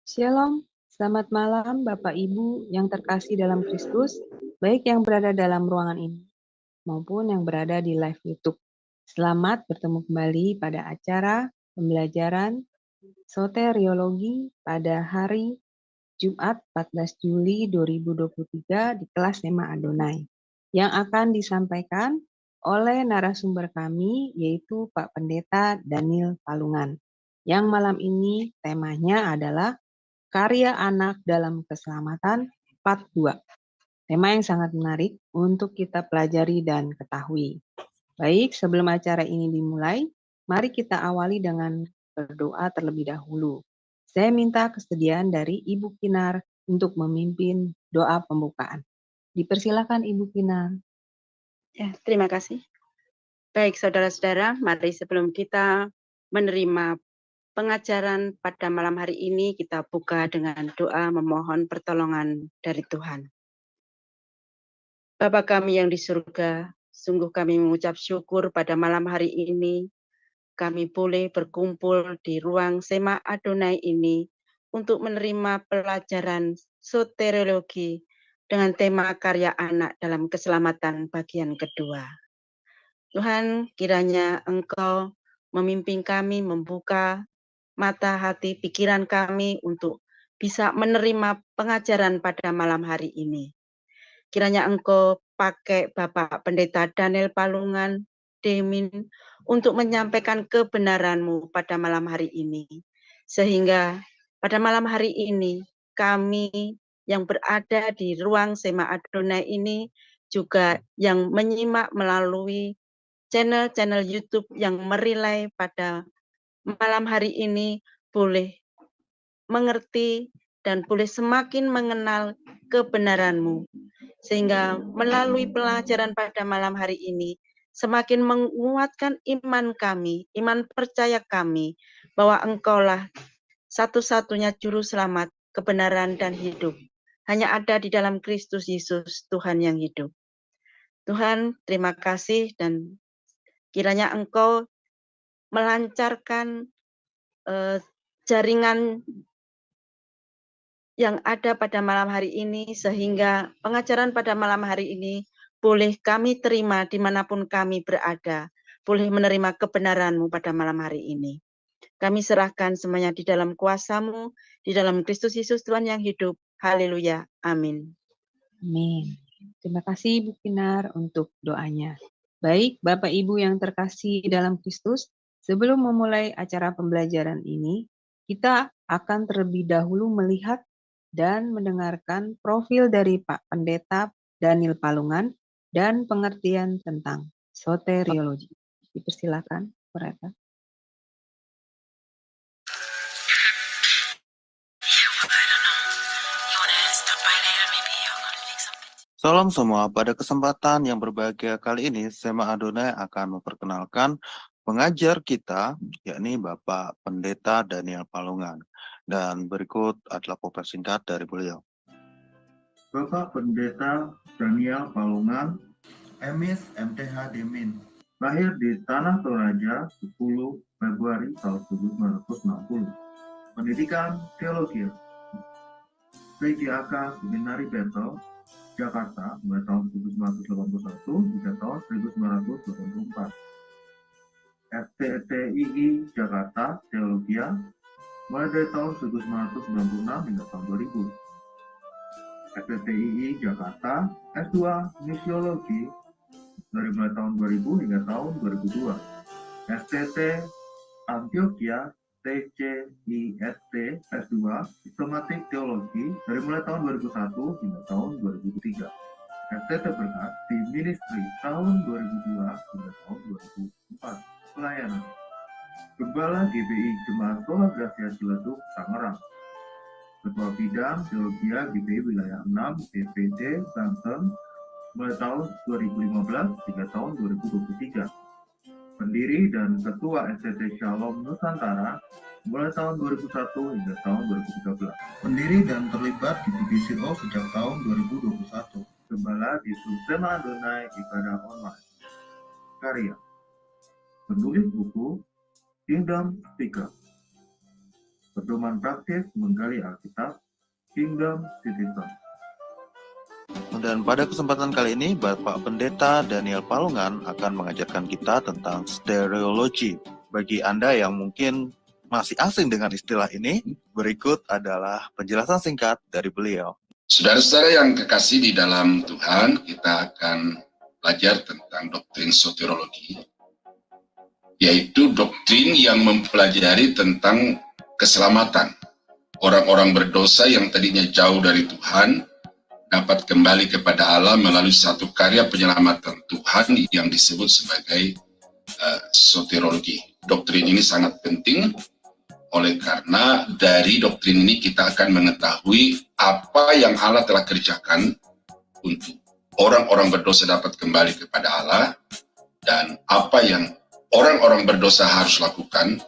Shalom, selamat malam Bapak Ibu yang terkasih dalam Kristus, baik yang berada dalam ruangan ini maupun yang berada di live YouTube. Selamat bertemu kembali pada acara pembelajaran soteriologi pada hari Jumat 14 Juli 2023 di kelas tema Adonai yang akan disampaikan oleh narasumber kami yaitu Pak Pendeta Daniel Palungan. Yang malam ini temanya adalah Karya Anak dalam Keselamatan Part 2. Tema yang sangat menarik untuk kita pelajari dan ketahui. Baik, sebelum acara ini dimulai, mari kita awali dengan berdoa terlebih dahulu. Saya minta kesediaan dari Ibu Kinar untuk memimpin doa pembukaan. Dipersilakan Ibu Kinar. Ya, terima kasih. Baik, saudara-saudara, mari sebelum kita menerima pengajaran pada malam hari ini, kita buka dengan doa memohon pertolongan dari Tuhan. Bapa kami yang di surga, sungguh kami mengucap syukur pada malam hari ini, kami boleh berkumpul di ruang Sema Adonai ini untuk menerima pelajaran soteriologi dengan tema karya anak dalam keselamatan bagian kedua. Tuhan, kiranya Engkau memimpin kami, membuka mata hati pikiran kami untuk bisa menerima pengajaran pada malam hari ini. Kiranya Engkau pakai Bapak Pendeta Daniel Palungan, Demin, untuk menyampaikan kebenaran-Mu pada malam hari ini. Sehingga pada malam hari ini kami yang berada di ruang Sema Adonai ini juga yang menyimak melalui channel-channel YouTube yang merelay pada malam hari ini boleh mengerti dan boleh semakin mengenal kebenaran-Mu. Sehingga melalui pelajaran pada malam hari ini semakin menguatkan iman kami, iman percaya kami bahwa Engkaulah satu-satunya juru selamat, kebenaran dan hidup. Hanya ada di dalam Kristus Yesus, Tuhan yang hidup. Tuhan, terima kasih dan kiranya Engkau melancarkan jaringan yang ada pada malam hari ini, sehingga pengajaran pada malam hari ini boleh kami terima dimanapun kami berada, boleh menerima kebenaran-Mu pada malam hari ini. Kami serahkan semuanya di dalam kuasa-Mu, di dalam Kristus Yesus Tuhan yang hidup. Haleluya. Amin. Amin. Terima kasih Ibu Kinar untuk doanya. Baik, Bapak Ibu yang terkasih dalam Kristus, sebelum memulai acara pembelajaran ini, kita akan terlebih dahulu melihat dan mendengarkan profil dari Pak Pendeta Daniel Palungan dan pengertian tentang soteriologi. Dipersilakan, mereka. Salam semua, pada kesempatan yang berbahagia kali ini, Sema Adonai akan memperkenalkan pengajar kita, yakni Bapak Pendeta Daniel Palungan. Dan berikut adalah paparan singkat dari beliau. Bapak Pendeta Daniel Palungan, Emis MTH Demin, lahir di Tanah Toraja 10 Februari tahun 1960. Pendidikan Teologi, PGAK Seminari Betel, Jakarta, mulai tahun 1981 hingga tahun 1984. FTTII Jakarta, Teologia, mulai dari tahun 1996 hingga tahun 2000. FTTII Jakarta, S2 Misiologi, dari mulai tahun 2000 hingga tahun 2002. STT Antioquia, TCIST, S2 Sistematik Teologi, dari mulai tahun 2001 hingga tahun 2003. STT Berkat di Ministry tahun 2002 hingga tahun 2004. Pelayanan Gembala GBI Jemaat Sola Gracia Ciledug, Tangerang. Ketua Bidang Teologia GBI Wilayah 6 DPD Banten mulai tahun 2015 hingga tahun 2023. Pendiri dan Ketua STT Shalom Nusantara mulai tahun 2001 hingga tahun 2013. Pendiri dan terlibat di divisi O sejak tahun 2021. Gembala di Sema Adonai Ibadah Online. Karya penulis buku Kingdom Speaker. pedoman praktis menggali Alkitab, Kingdom Citizen. Dan pada kesempatan kali ini, Bapak Pendeta Daniel Palungan akan mengajarkan kita tentang stereologi. Bagi Anda yang mungkin masih asing dengan istilah ini, berikut adalah penjelasan singkat dari beliau. Saudara-saudara yang kekasih di dalam Tuhan, kita akan belajar tentang doktrin soteriologi, yaitu doktrin yang mempelajari tentang keselamatan. Orang-orang berdosa yang tadinya jauh dari Tuhan, dapat kembali kepada Allah melalui satu karya penyelamatan Tuhan yang disebut sebagai soteriologi. Doktrin ini sangat penting, oleh karena dari doktrin ini kita akan mengetahui apa yang Allah telah kerjakan untuk orang-orang berdosa dapat kembali kepada Allah, dan apa yang orang-orang berdosa harus lakukan.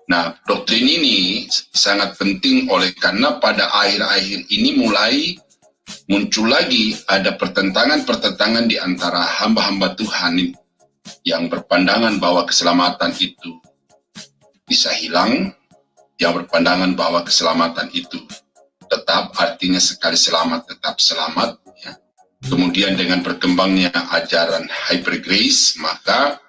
Nah, doktrin ini sangat penting oleh karena pada akhir-akhir ini mulai muncul lagi ada pertentangan-pertentangan di antara hamba-hamba Tuhan yang berpandangan bahwa keselamatan itu bisa hilang, yang berpandangan bahwa keselamatan itu tetap, artinya sekali selamat tetap selamat. Ya. Kemudian dengan berkembangnya ajaran hyper grace, maka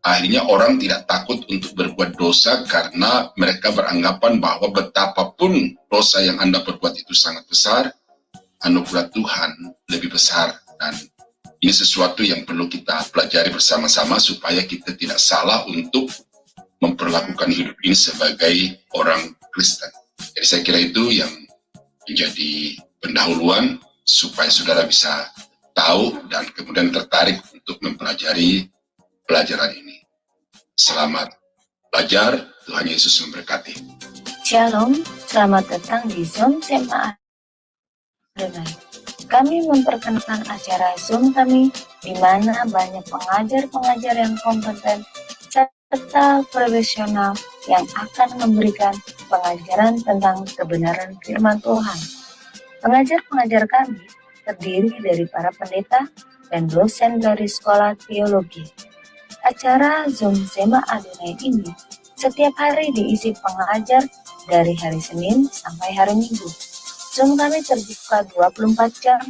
akhirnya orang tidak takut untuk berbuat dosa karena mereka beranggapan bahwa betapapun dosa yang Anda perbuat itu sangat besar, anugerah Tuhan lebih besar. Dan ini sesuatu yang perlu kita pelajari bersama-sama supaya kita tidak salah untuk memperlakukan hidup ini sebagai orang Kristen. Jadi saya kira itu yang menjadi pendahuluan supaya saudara bisa tahu dan kemudian tertarik untuk mempelajari pelajaran ini. Selamat belajar, Tuhan Yesus memberkati. Shalom, selamat datang di Zoom SMA Adonai. Kami memperkenalkan acara Zoom kami di mana banyak pengajar-pengajar yang kompeten serta profesional yang akan memberikan pengajaran tentang kebenaran firman Tuhan. Pengajar-pengajar kami terdiri dari para pendeta dan dosen dari sekolah teologi. Acara Zoom SMA Adonai ini setiap hari diisi pengajar dari hari Senin sampai hari Minggu. Zoom kami terbuka 24 jam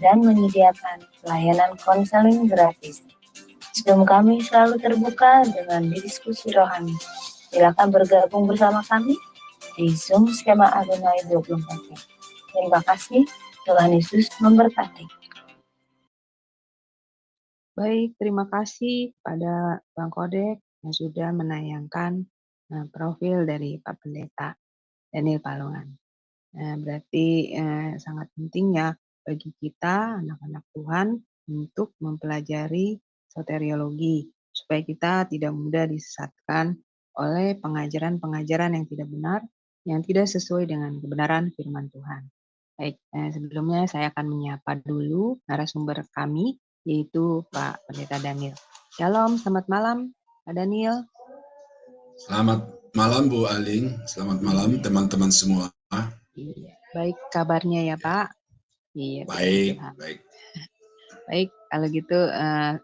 dan menyediakan layanan konseling gratis. Zoom kami selalu terbuka dengan diskusi rohani. Silakan bergabung bersama kami di Zoom Skema Adonai 24 jam. Terima kasih, Tuhan Yesus memberkati. Baik, terima kasih kepada Bang Kodek yang sudah menayangkan profil dari Pak Pendeta Daniel Palungan. Berarti sangat penting ya bagi kita anak-anak Tuhan untuk mempelajari soteriologi supaya kita tidak mudah disesatkan oleh pengajaran-pengajaran yang tidak benar, yang tidak sesuai dengan kebenaran firman Tuhan. Baik, sebelumnya saya akan menyapa dulu narasumber kami, yaitu Pak Pendeta Daniel. Shalom, selamat malam Pak Daniel. Selamat malam Bu Aling, selamat malam teman-teman semua. Iya, baik kabarnya ya Pak. Iya. Baik. Baik, kalau gitu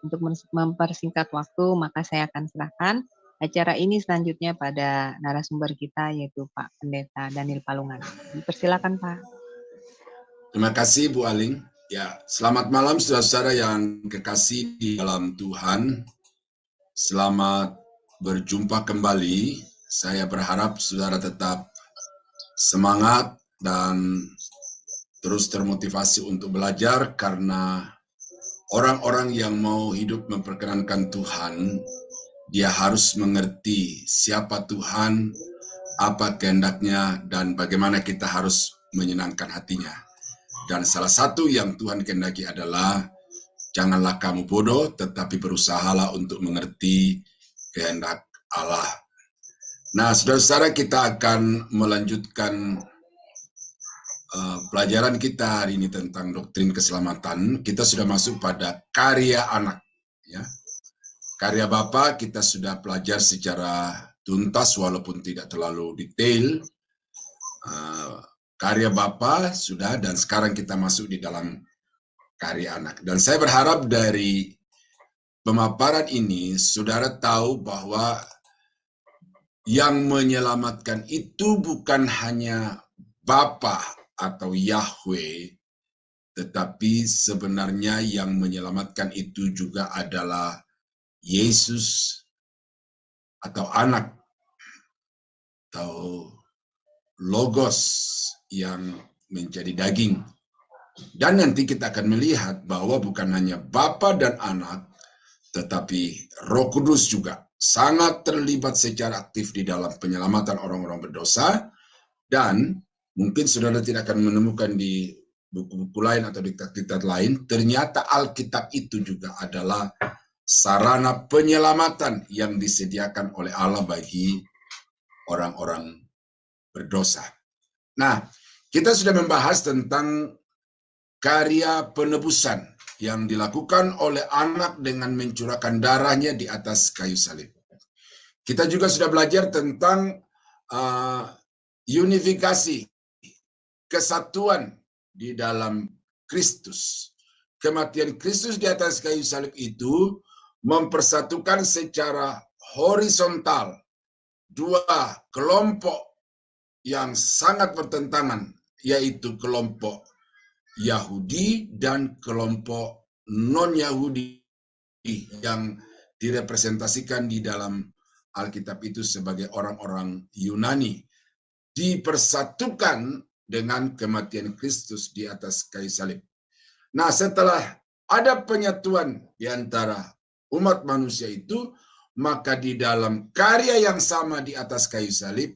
untuk mempersingkat waktu maka saya akan serahkan acara ini selanjutnya pada narasumber kita yaitu Pak Pendeta Daniel Palungan. Persilakan Pak. Terima kasih Bu Aling. Ya, selamat malam saudara-saudara yang kekasih di dalam Tuhan. Selamat berjumpa kembali. Saya berharap saudara tetap semangat dan terus termotivasi untuk belajar, karena orang-orang yang mau hidup memperkenankan Tuhan, dia harus mengerti siapa Tuhan, apa kehendaknya, dan bagaimana kita harus menyenangkan hatinya. Dan salah satu yang Tuhan kehendaki adalah janganlah kamu bodoh, tetapi berusahalah untuk mengerti kehendak Allah. Nah, saudara-saudara, kita akan melanjutkan pelajaran kita hari ini tentang doktrin keselamatan. Kita sudah masuk pada karya anak. Ya. Karya Bapa kita sudah pelajari secara tuntas walaupun tidak terlalu detail. Karya Bapa sudah, dan sekarang kita masuk di dalam karya anak. Dan saya berharap dari pemaparan ini, saudara tahu bahwa yang menyelamatkan itu bukan hanya Bapa atau Yahweh, tetapi sebenarnya yang menyelamatkan itu juga adalah Yesus atau anak atau Logos yang menjadi daging. Dan nanti kita akan melihat bahwa bukan hanya Bapa dan Anak, tetapi Roh Kudus juga sangat terlibat secara aktif di dalam penyelamatan orang-orang berdosa. Dan mungkin saudara tidak akan menemukan di buku-buku lain atau diktat-diktat lain, ternyata Alkitab itu juga adalah sarana penyelamatan yang disediakan oleh Allah bagi orang-orang berdosa. Nah, kita sudah membahas tentang karya penebusan yang dilakukan oleh anak dengan mencurahkan darahnya di atas kayu salib. Kita juga sudah belajar tentang unifikasi, kesatuan di dalam Kristus. Kematian Kristus di atas kayu salib itu mempersatukan secara horizontal dua kelompok yang sangat bertentangan, yaitu kelompok Yahudi dan kelompok non-Yahudi yang direpresentasikan di dalam Alkitab itu sebagai orang-orang Yunani, dipersatukan dengan kematian Kristus di atas kayu salib. Nah, setelah ada penyatuan di antara umat manusia itu, maka di dalam karya yang sama di atas kayu salib,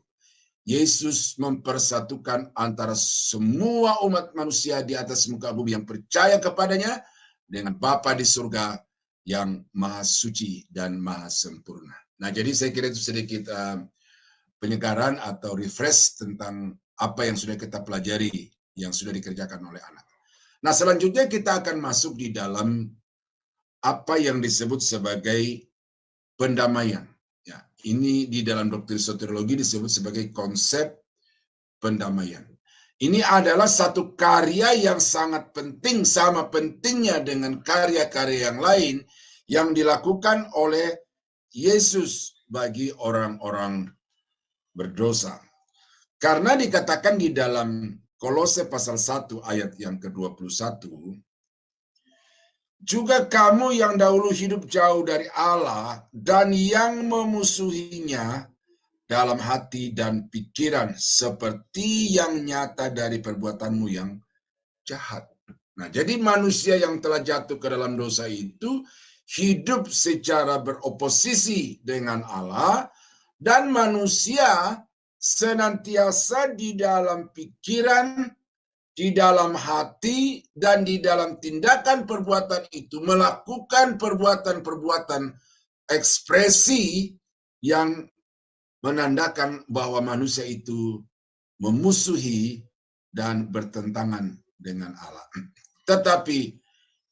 Yesus mempersatukan antara semua umat manusia di atas muka bumi yang percaya kepadanya dengan Bapa di surga yang maha suci dan maha sempurna. Nah, jadi saya kira itu sedikit penyegaran atau refresh tentang apa yang sudah kita pelajari, yang sudah dikerjakan oleh anak. Nah, selanjutnya kita akan masuk di dalam apa yang disebut sebagai pendamaian. Ya, ini di dalam doktrin soteriologi disebut sebagai konsep pendamaian. Ini adalah satu karya yang sangat penting, sama pentingnya dengan karya-karya yang lain yang dilakukan oleh Yesus bagi orang-orang berdosa. Karena dikatakan di dalam Kolose pasal 1 ayat yang ke-21, juga kamu yang dahulu hidup jauh dari Allah dan yang memusuhinya dalam hati dan pikiran seperti yang nyata dari perbuatanmu yang jahat. Nah, jadi manusia yang telah jatuh ke dalam dosa itu hidup secara beroposisi dengan Allah, dan manusia senantiasa di dalam pikiran, di dalam hati, dan di dalam tindakan perbuatan itu melakukan perbuatan-perbuatan ekspresi yang menandakan bahwa manusia itu memusuhi dan bertentangan dengan Allah. Tetapi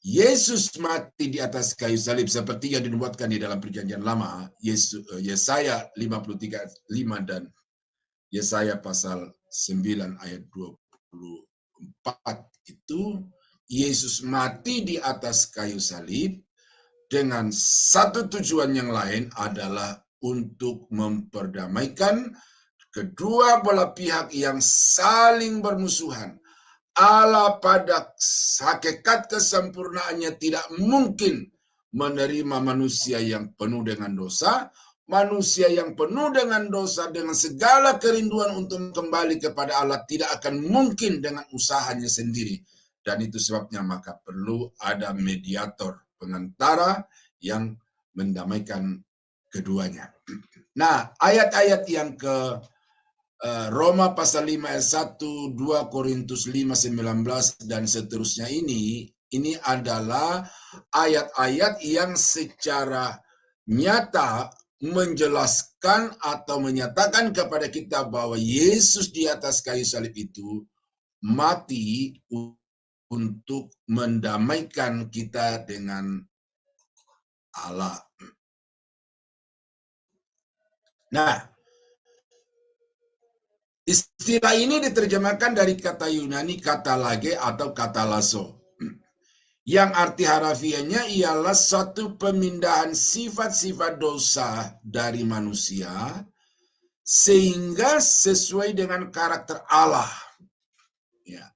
Yesus mati di atas kayu salib seperti yang dinubuatkan di dalam Perjanjian Lama, Yesaya 53:5 dan Yesaya pasal 9 ayat 24 itu, Yesus mati di atas kayu salib dengan satu tujuan yang lain, adalah untuk memperdamaikan kedua belah pihak yang saling bermusuhan. Allah pada hakikat kesempurnaannya tidak mungkin menerima manusia yang penuh dengan dosa. Manusia yang penuh dengan dosa dengan segala kerinduan untuk kembali kepada Allah tidak akan mungkin dengan usahanya sendiri. Dan itu sebabnya maka perlu ada mediator, pengantara yang mendamaikan keduanya. Nah, ayat-ayat yang ke Roma pasal 5 ayat 1, 2 Korintus 5:19 dan seterusnya ini adalah ayat-ayat yang secara nyata menjelaskan atau menyatakan kepada kita bahwa Yesus di atas kayu salib itu mati untuk mendamaikan kita dengan Allah. Nah, istilah ini diterjemahkan dari kata Yunani kata lage atau kata lasso, yang arti harafiahnya ialah suatu pemindahan sifat-sifat dosa dari manusia sehingga sesuai dengan karakter Allah. Ya.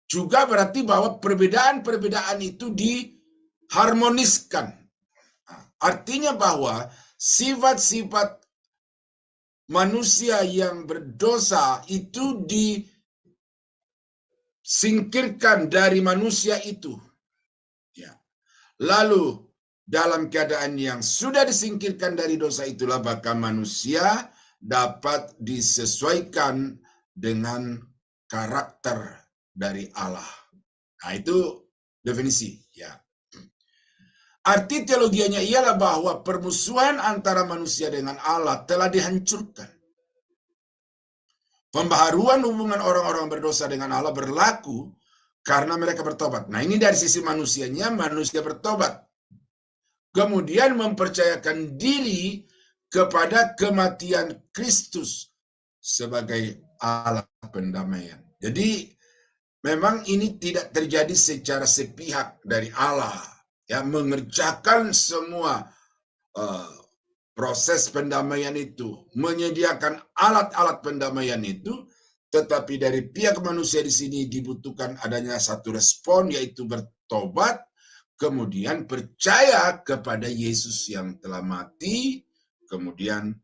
Juga berarti bahwa perbedaan-perbedaan itu diharmoniskan. Artinya bahwa sifat-sifat manusia yang berdosa itu disingkirkan dari manusia itu. Ya. Lalu dalam keadaan yang sudah disingkirkan dari dosa itulah maka manusia dapat disesuaikan dengan karakter dari Allah. Nah, itu definisi, ya. Arti teologianya ialah bahwa permusuhan antara manusia dengan Allah telah dihancurkan. Pembaharuan hubungan orang-orang berdosa dengan Allah berlaku karena mereka bertobat. Nah, ini dari sisi manusianya, manusia bertobat. Kemudian mempercayakan diri kepada kematian Kristus sebagai alat pendamaian. Jadi, memang ini tidak terjadi secara sepihak dari Allah, ya, mengerjakan semua proses pendamaian itu, menyediakan alat-alat pendamaian itu, tetapi dari pihak manusia di sini dibutuhkan adanya satu respon, yaitu bertobat, kemudian percaya kepada Yesus yang telah mati, kemudian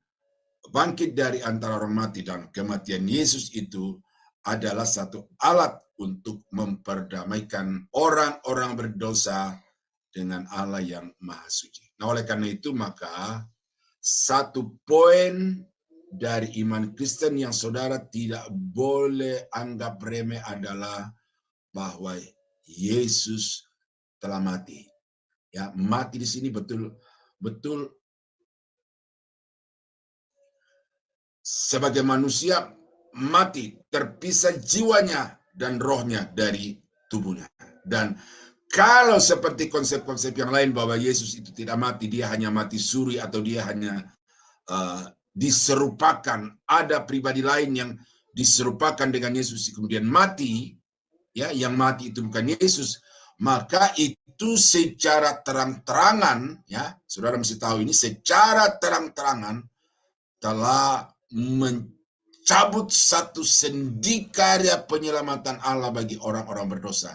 bangkit dari antara orang mati, dan kematian Yesus itu adalah satu alat untuk memperdamaikan orang-orang berdosa dengan Allah yang Maha Suci. Nah, oleh karena itu maka satu poin dari iman Kristen yang saudara tidak boleh anggap remeh adalah bahwa Yesus telah mati. Ya, mati di sini betul-betul sebagai manusia mati, terpisah jiwanya dan rohnya dari tubuhnya. Dan kalau seperti konsep-konsep yang lain bahwa Yesus itu tidak mati, dia hanya mati suri atau dia hanya diserupakan, ada pribadi lain yang diserupakan dengan Yesus kemudian mati, ya, yang mati itu bukan Yesus, maka itu secara terang-terangan, ya, saudara mesti tahu ini, secara terang-terangan telah mencabut satu sendi karya penyelamatan Allah bagi orang-orang berdosa,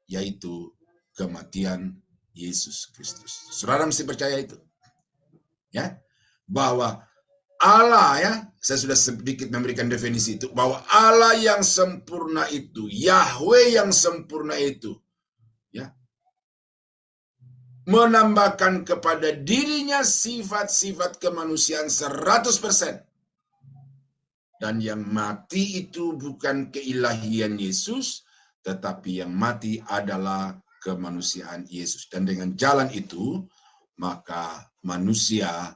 yaitu kematian Yesus Kristus. Saudara mesti percaya itu, ya, bahwa Allah, ya, saya sudah sedikit memberikan definisi itu, bahwa Allah yang sempurna itu, Yahweh yang sempurna itu, ya, menambahkan kepada dirinya sifat-sifat kemanusiaan 100%. Dan yang mati itu bukan keilahian Yesus, tetapi yang mati adalah kemanusiaan Yesus. Dan dengan jalan itu, maka manusia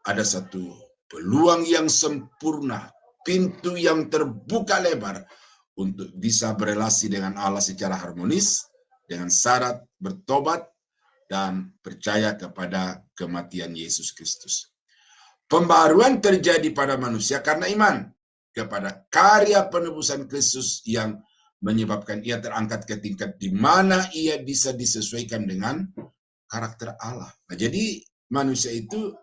ada satu peluang yang sempurna, pintu yang terbuka lebar untuk bisa berelasi dengan Allah secara harmonis, dengan syarat bertobat dan percaya kepada kematian Yesus Kristus. Pembaharuan terjadi pada manusia karena iman kepada karya penebusan Kristus yang menyebabkan ia terangkat ke tingkat di mana ia bisa disesuaikan dengan karakter Allah. Nah, jadi manusia itu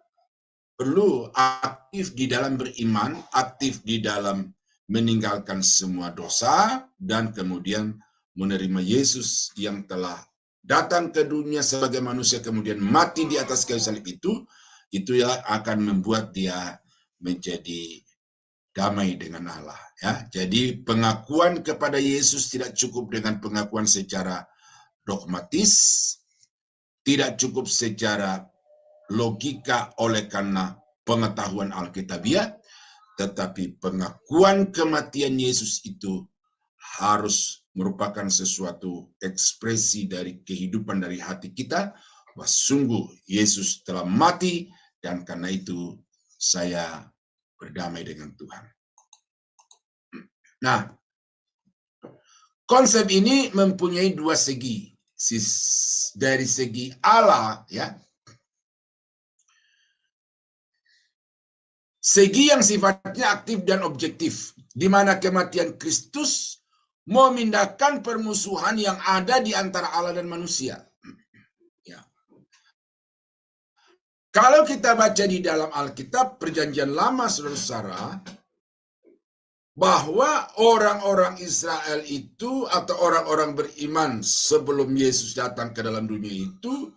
perlu aktif di dalam beriman, aktif di dalam meninggalkan semua dosa, dan kemudian menerima Yesus yang telah datang ke dunia sebagai manusia, kemudian mati di atas kayu salib itu yang akan membuat dia menjadi damai dengan Allah. Ya, jadi pengakuan kepada Yesus tidak cukup dengan pengakuan secara dogmatis, tidak cukup secara logika oleh karena pengetahuan Alkitabiah, tetapi pengakuan kematian Yesus itu harus merupakan sesuatu ekspresi dari kehidupan dari hati kita, bahwa sungguh Yesus telah mati dan karena itu saya berdamai dengan Tuhan. Nah, konsep ini mempunyai dua segi. Dari segi Allah, ya, segi yang sifatnya aktif dan objektif, di mana kematian Kristus memindahkan permusuhan yang ada di antara Allah dan manusia. Ya. Kalau kita baca di dalam Alkitab Perjanjian Lama, saudara-saudara, bahwa orang-orang Israel itu atau orang-orang beriman sebelum Yesus datang ke dalam dunia itu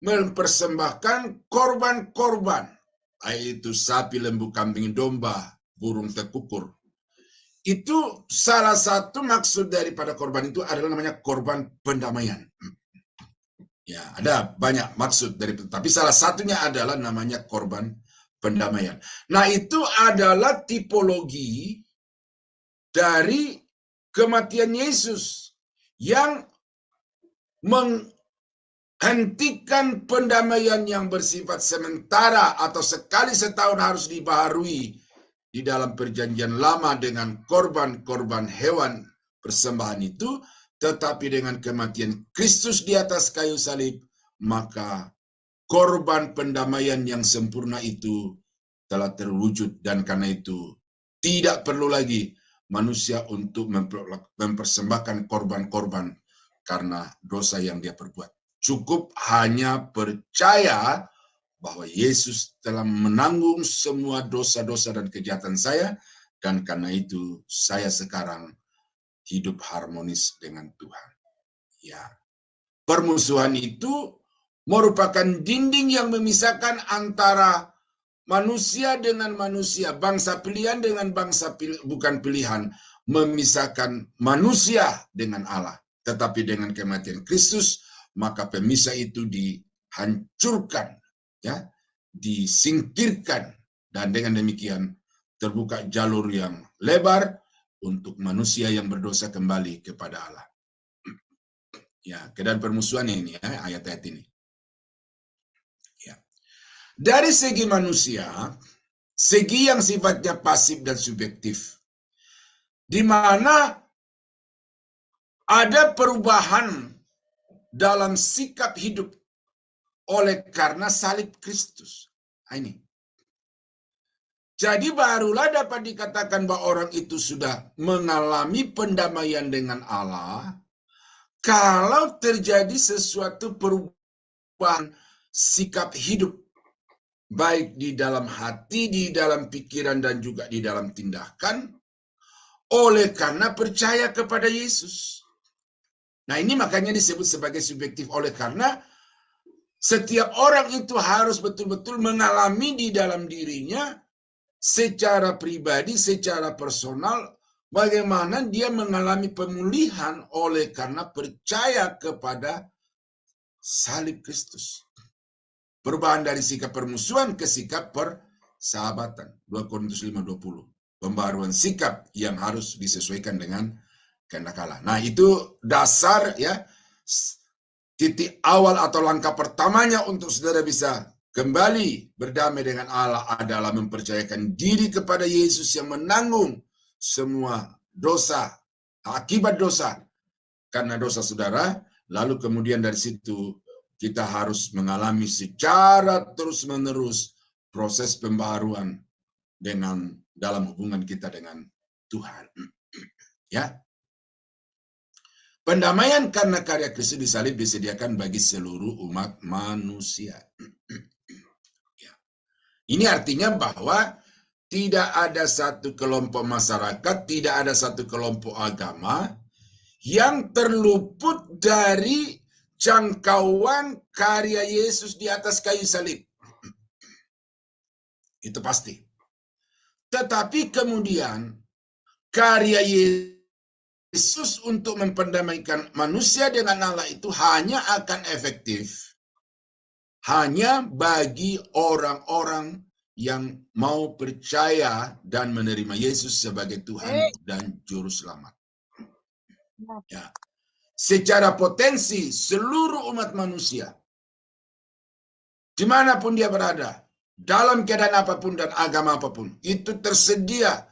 mempersembahkan korban-korban, yaitu sapi, lembu, kambing, domba, burung tekukur. Itu salah satu maksud daripada korban itu adalah namanya korban pendamaian. Ya, ada banyak maksud dari itu, tapi salah satunya adalah namanya korban pendamaian. Nah, itu adalah tipologi dari kematian Yesus yang menghentikan pendamaian yang bersifat sementara atau sekali setahun harus dibaharui di dalam Perjanjian Lama dengan korban-korban hewan persembahan itu. Tetapi dengan kematian Kristus di atas kayu salib, maka korban pendamaian yang sempurna itu telah terwujud, dan karena itu tidak perlu lagi manusia untuk mempersembahkan korban-korban karena dosa yang dia perbuat. Cukup hanya percaya bahwa Yesus telah menanggung semua dosa-dosa dan kejahatan saya, dan karena itu saya sekarang hidup harmonis dengan Tuhan. Ya, permusuhan itu merupakan dinding yang memisahkan antara manusia dengan manusia, bangsa pilihan dengan bangsa bukan pilihan, memisahkan manusia dengan Allah. Tetapi dengan kematian Kristus, maka pemisah itu dihancurkan, ya, disingkirkan, dan dengan demikian terbuka jalur yang lebar untuk manusia yang berdosa kembali kepada Allah. Ya, keadaan permusuhan ini, ya, ayat-ayat ini. Ya. Dari segi manusia, segi yang sifatnya pasif dan subjektif, di mana ada perubahan dalam sikap hidup oleh karena salib Kristus. Nah, ini. Jadi barulah dapat dikatakan bahwa orang itu sudah mengalami pendamaian dengan Allah kalau terjadi sesuatu perubahan sikap hidup, baik di dalam hati, di dalam pikiran, dan juga di dalam tindakan, oleh karena percaya kepada Yesus. Nah, ini makanya disebut sebagai subjektif, oleh karena setiap orang itu harus betul-betul mengalami di dalam dirinya secara pribadi, secara personal, bagaimana dia mengalami pemulihan oleh karena percaya kepada salib Kristus. Perubahan dari sikap permusuhan ke sikap persahabatan. 2 Korintus 5:20. Pembaruan sikap yang harus disesuaikan dengan kehendak Allah. Nah, itu dasar, ya, titik awal atau langkah pertamanya untuk saudara bisa kembali berdamai dengan Allah adalah mempercayakan diri kepada Yesus yang menanggung semua dosa, akibat dosa karena dosa saudara. Lalu kemudian dari situ kita harus mengalami secara terus-menerus proses pembaharuan dalam hubungan kita dengan Tuhan. Ya. Pendamaian karena karya Kristus di salib disediakan bagi seluruh umat manusia. Ini artinya bahwa tidak ada satu kelompok masyarakat, tidak ada satu kelompok agama yang terluput dari jangkauan karya Yesus di atas kayu salib. Itu pasti. Tetapi kemudian karya Yesus untuk memperdamaikan manusia dengan Allah itu hanya akan efektif hanya bagi orang-orang yang mau percaya dan menerima Yesus sebagai Tuhan dan Juru Selamat. Ya. Secara potensi seluruh umat manusia, dimanapun dia berada, dalam keadaan apapun dan agama apapun, itu tersedia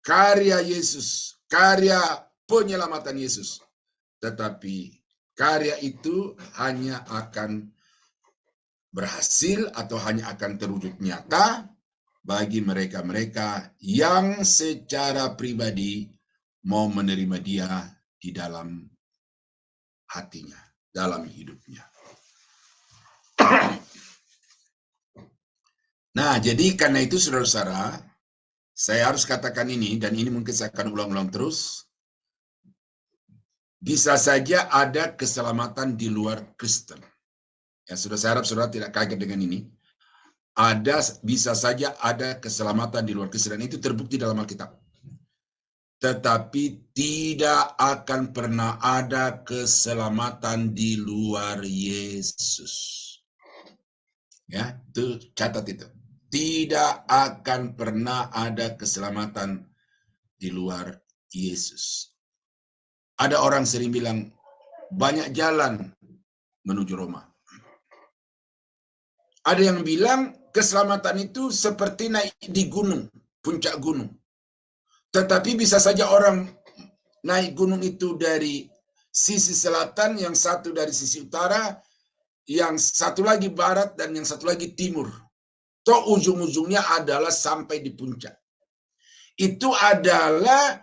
karya Yesus, karya penyelamatan Yesus. Tetapi karya itu hanya akan berhasil atau hanya akan terwujud nyata bagi mereka-mereka yang secara pribadi mau menerima dia di dalam hatinya, dalam hidupnya. Nah, jadi karena itu saudara-saudara, saya harus katakan ini, dan ini mungkin saya akan ulang-ulang terus. Bisa saja ada keselamatan di luar Kristen. Ya, saya harap saudara tidak kaget dengan ini. Bisa saja ada keselamatan di luar Kristen. Itu terbukti dalam Alkitab. Tetapi tidak akan pernah ada keselamatan di luar Yesus. Ya, itu catat itu. Tidak akan pernah ada keselamatan di luar Yesus. Ada orang sering bilang, banyak jalan menuju Roma. Ada yang bilang, keselamatan itu seperti naik di gunung, puncak gunung. Tetapi bisa saja orang naik gunung itu dari sisi selatan, yang satu dari sisi utara, yang satu lagi barat, dan yang satu lagi timur. Toh ujung-ujungnya adalah sampai di puncak. Itu adalah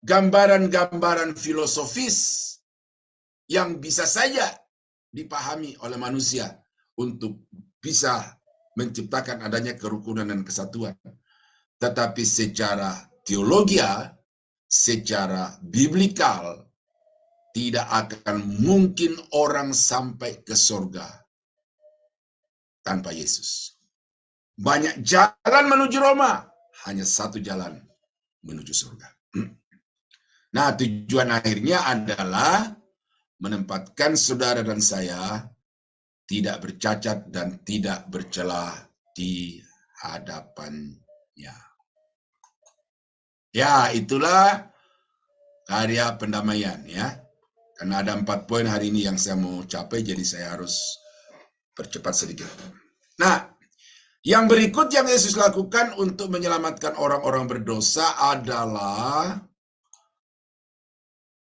gambaran-gambaran filosofis yang bisa saja dipahami oleh manusia untuk bisa menciptakan adanya kerukunan dan kesatuan. Tetapi secara teologia, secara biblikal, tidak akan mungkin orang sampai ke surga tanpa Yesus. Banyak jalan menuju Roma, hanya satu jalan menuju surga. Nah, tujuan akhirnya adalah menempatkan saudara dan saya tidak bercacat dan tidak bercela di hadapannya. Ya, itulah karya pendamaian ya. Karena ada 4 poin hari ini yang saya mau capai, jadi saya harus percepat sedikit. Nah, yang berikut yang Yesus lakukan untuk menyelamatkan orang-orang berdosa adalah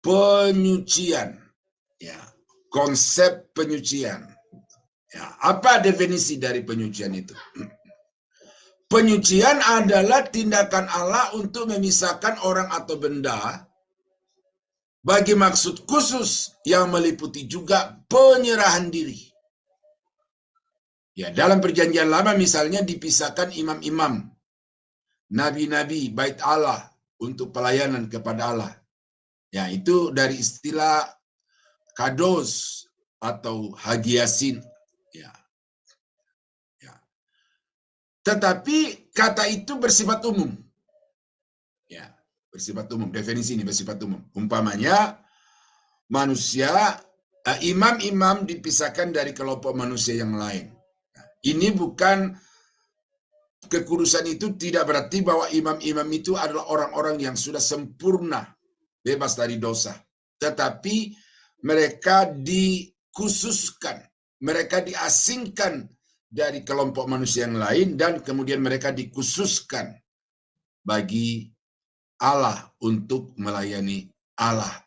penyucian. Ya, konsep penyucian. Ya, apa definisi dari penyucian itu? Penyucian adalah tindakan Allah untuk memisahkan orang atau benda bagi maksud khusus yang meliputi juga penyerahan diri. Ya, dalam perjanjian lama misalnya dipisahkan imam-imam, nabi-nabi, bait Allah untuk pelayanan kepada Allah. Ya, itu dari istilah kados atau hagiasin. Ya. Ya. Tetapi kata itu bersifat umum. Ya, bersifat umum. Definisi ini bersifat umum. Umpamanya manusia, imam-imam dipisahkan dari kelompok manusia yang lain. Ini bukan, kekudusan itu tidak berarti bahwa imam-imam itu adalah orang-orang yang sudah sempurna, bebas dari dosa. Tetapi mereka dikhususkan, mereka diasingkan dari kelompok manusia yang lain, dan kemudian mereka dikhususkan bagi Allah untuk melayani Allah.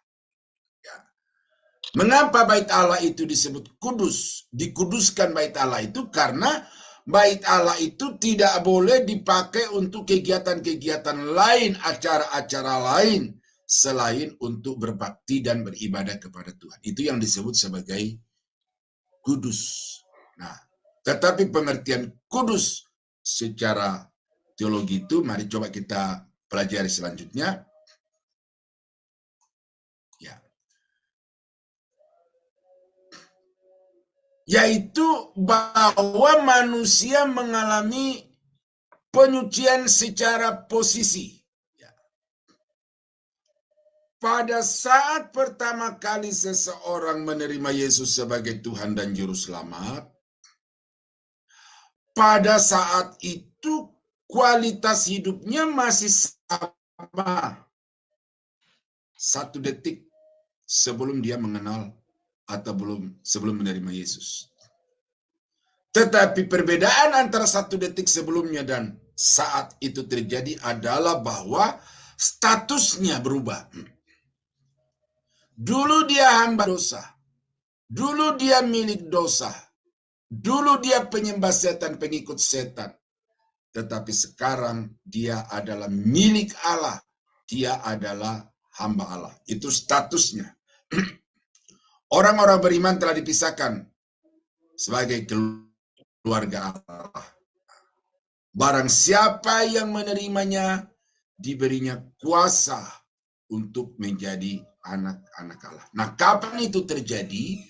Mengapa bait Allah itu disebut kudus? Dikuduskan bait Allah itu karena bait Allah itu tidak boleh dipakai untuk kegiatan-kegiatan lain, acara-acara lain, selain untuk berbakti dan beribadah kepada Tuhan. Itu yang disebut sebagai kudus. Nah, tetapi pengertian kudus secara teologi itu, mari coba kita pelajari selanjutnya. Yaitu bahwa manusia mengalami penyucian secara posisi. Pada saat pertama kali seseorang menerima Yesus sebagai Tuhan dan Juru Selamat, pada saat itu kualitas hidupnya masih sama 1 detik sebelum dia mengenal atau sebelum menerima Yesus. Tetapi perbedaan antara 1 detik sebelumnya dan saat itu terjadi adalah bahwa statusnya berubah. Dulu dia hamba dosa. Dulu dia milik dosa. Dulu dia penyembah setan, pengikut setan. Tetapi sekarang dia adalah milik Allah. Dia adalah hamba Allah. Itu statusnya. Orang-orang beriman telah dipisahkan sebagai keluarga Allah. Barang siapa yang menerimanya, diberinya kuasa untuk menjadi anak-anak Allah. Nah, kapan itu terjadi?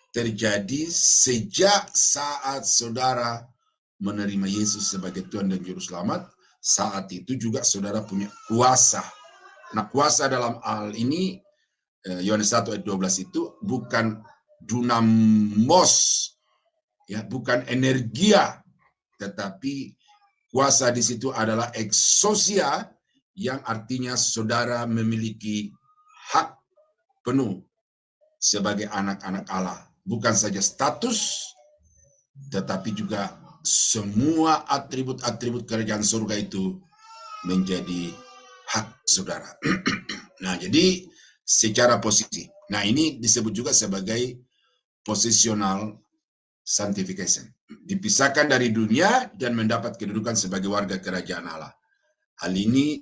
Terjadi sejak saat saudara menerima Yesus sebagai Tuhan dan Juru Selamat. Saat itu juga saudara punya kuasa. Nah, kuasa dalam hal ini, Yohanes 1 ayat 12 itu bukan dunamos, ya, bukan energia, tetapi kuasa di situ adalah exousia, yang artinya saudara memiliki hak penuh sebagai anak-anak Allah. Bukan saja status, tetapi juga semua atribut-atribut kerajaan surga itu menjadi hak saudara. Nah, jadi secara posisi. Nah, ini disebut juga sebagai positional sanctification. Dipisahkan dari dunia dan mendapat kedudukan sebagai warga kerajaan Allah. Hal ini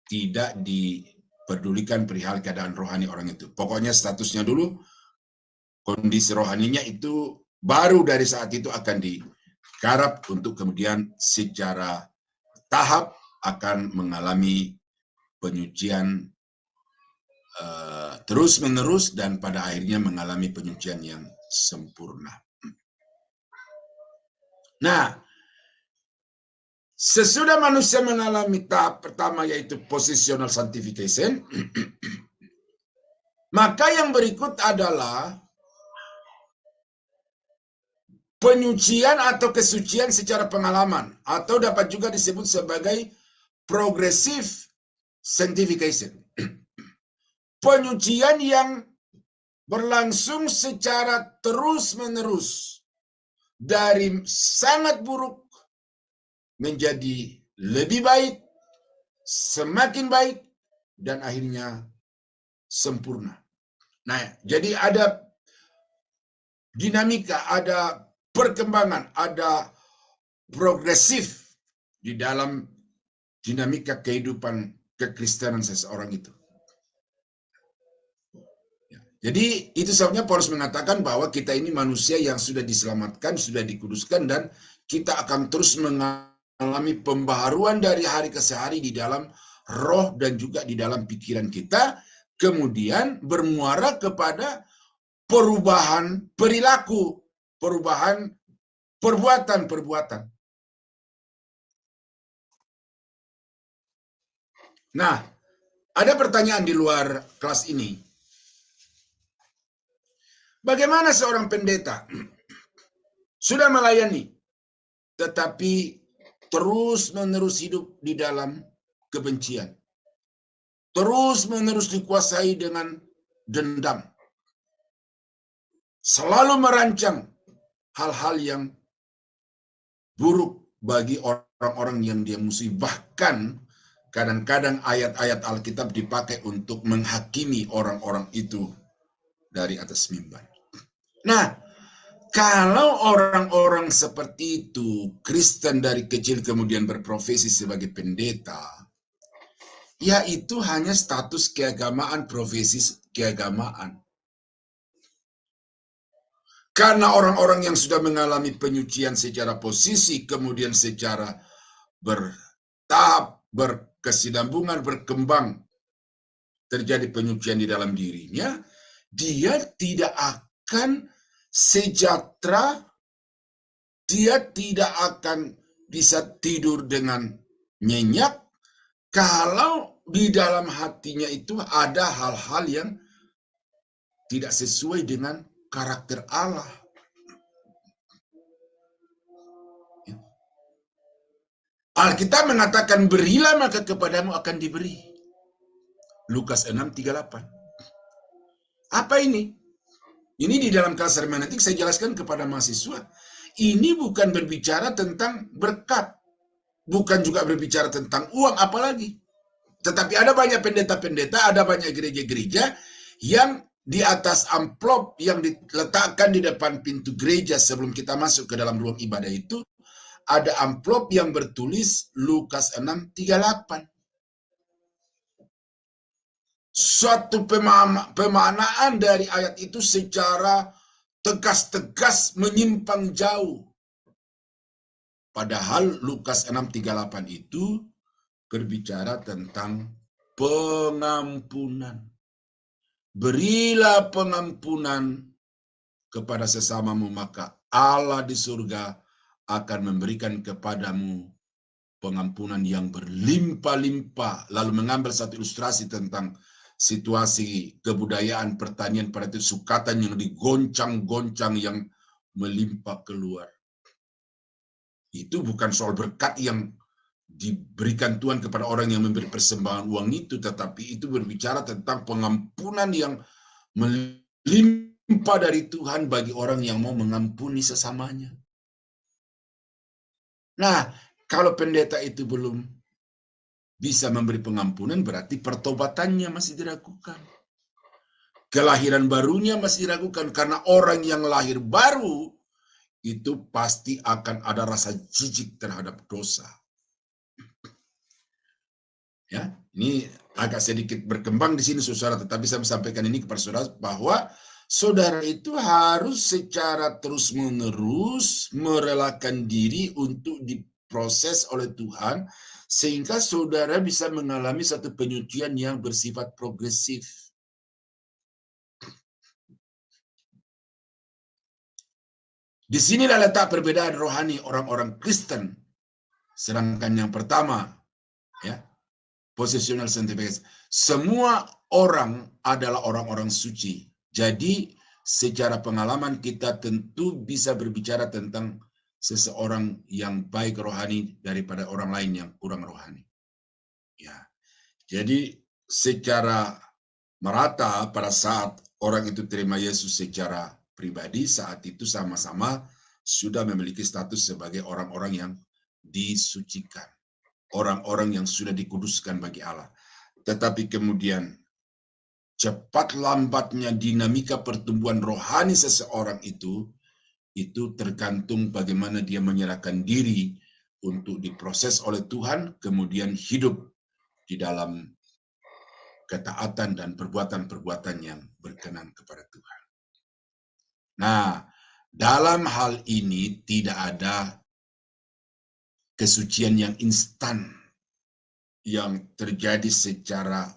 tidak dipedulikan perihal keadaan rohani orang itu. Pokoknya statusnya dulu, kondisi rohaninya itu baru dari saat itu akan digarap untuk kemudian secara tahap akan mengalami penyucian terus-menerus dan pada akhirnya mengalami penyucian yang sempurna. Nah, sesudah manusia mengalami tahap pertama yaitu positional sanctification, maka yang berikut adalah penyucian atau kesucian secara pengalaman, atau dapat juga disebut sebagai progressive sanctification. Penyucian yang berlangsung secara terus-menerus dari sangat buruk menjadi lebih baik, semakin baik, dan akhirnya sempurna. Nah, jadi ada dinamika, ada perkembangan, ada progresif di dalam dinamika kehidupan kekristenan seseorang itu. Jadi itu sebabnya Paulus mengatakan bahwa kita ini manusia yang sudah diselamatkan, sudah dikuduskan, dan kita akan terus mengalami pembaharuan dari hari ke hari di dalam roh dan juga di dalam pikiran kita, kemudian bermuara kepada perubahan perilaku, perubahan perbuatan-perbuatan. Nah, ada pertanyaan di luar kelas ini. Bagaimana seorang pendeta sudah melayani, tetapi terus-menerus hidup di dalam kebencian, terus-menerus dikuasai dengan dendam, selalu merancang hal-hal yang buruk bagi orang-orang yang dia musuhi. Bahkan kadang-kadang ayat-ayat Alkitab dipakai untuk menghakimi orang-orang itu dari atas mimbar. Nah, kalau orang-orang seperti itu, Kristen dari kecil kemudian berprofesi sebagai pendeta, ya itu hanya status keagamaan, profesi keagamaan. Karena orang-orang yang sudah mengalami penyucian secara posisi, kemudian secara bertahap, berkesinambungan, berkembang, terjadi penyucian di dalam dirinya, dia tidak akan sejahtera, dia tidak akan bisa tidur dengan nyenyak kalau di dalam hatinya itu ada hal-hal yang tidak sesuai dengan karakter Allah. Alkitab mengatakan, berilah maka kepadamu akan diberi. Lukas 6:38. Apa ini? Ini di dalam kelas hermeneutik saya jelaskan kepada mahasiswa. Ini bukan berbicara tentang berkat. Bukan juga berbicara tentang uang, apalagi. Tetapi ada banyak pendeta-pendeta, ada banyak gereja-gereja yang di atas amplop yang diletakkan di depan pintu gereja sebelum kita masuk ke dalam ruang ibadah itu, ada amplop yang bertulis Lukas 6:38. Suatu pemaknaan dari ayat itu secara tegas-tegas menyimpang jauh Padahal Lukas 6:38 itu berbicara tentang pengampunan. Berilah pengampunan kepada sesamamu, maka Allah di surga akan memberikan kepadamu pengampunan yang berlimpah-limpah. Lalu mengambil satu ilustrasi tentang situasi kebudayaan pertanian pada itu, sukatan yang digoncang-goncang yang melimpah keluar. Itu bukan soal berkat yang diberikan Tuhan kepada orang yang memberi persembahan uang itu, tetapi itu berbicara tentang pengampunan yang melimpah dari Tuhan bagi orang yang mau mengampuni sesamanya. Nah, kalau pendeta itu belum bisa memberi pengampunan, berarti pertobatannya masih diragukan. Kelahiran barunya masih diragukan, karena orang yang lahir baru itu pasti akan ada rasa jijik terhadap dosa. Ya, ini agak sedikit berkembang di sini, saudara, tetapi saya sampaikan ini kepada saudara bahwa saudara itu harus secara terus-menerus merelakan diri untuk diproses oleh Tuhan, sehingga saudara bisa mengalami satu penyucian yang bersifat progresif. Di sinilah letak perbedaan rohani orang-orang Kristen. Sedangkan yang pertama, ya, positional sanctification. Semua orang adalah orang-orang suci. Jadi secara pengalaman kita tentu bisa berbicara tentang seseorang yang baik rohani daripada orang lain yang kurang rohani. Ya. Jadi secara merata pada saat orang itu terima Yesus secara pribadi, saat itu sama-sama sudah memiliki status sebagai orang-orang yang disucikan. Orang-orang yang sudah dikuduskan bagi Allah. Tetapi kemudian cepat lambatnya dinamika pertumbuhan rohani seseorang itu tergantung bagaimana dia menyerahkan diri untuk diproses oleh Tuhan, kemudian hidup di dalam ketaatan dan perbuatan-perbuatan yang berkenan kepada Tuhan. Nah, dalam hal ini tidak ada kesucian yang instan yang terjadi secara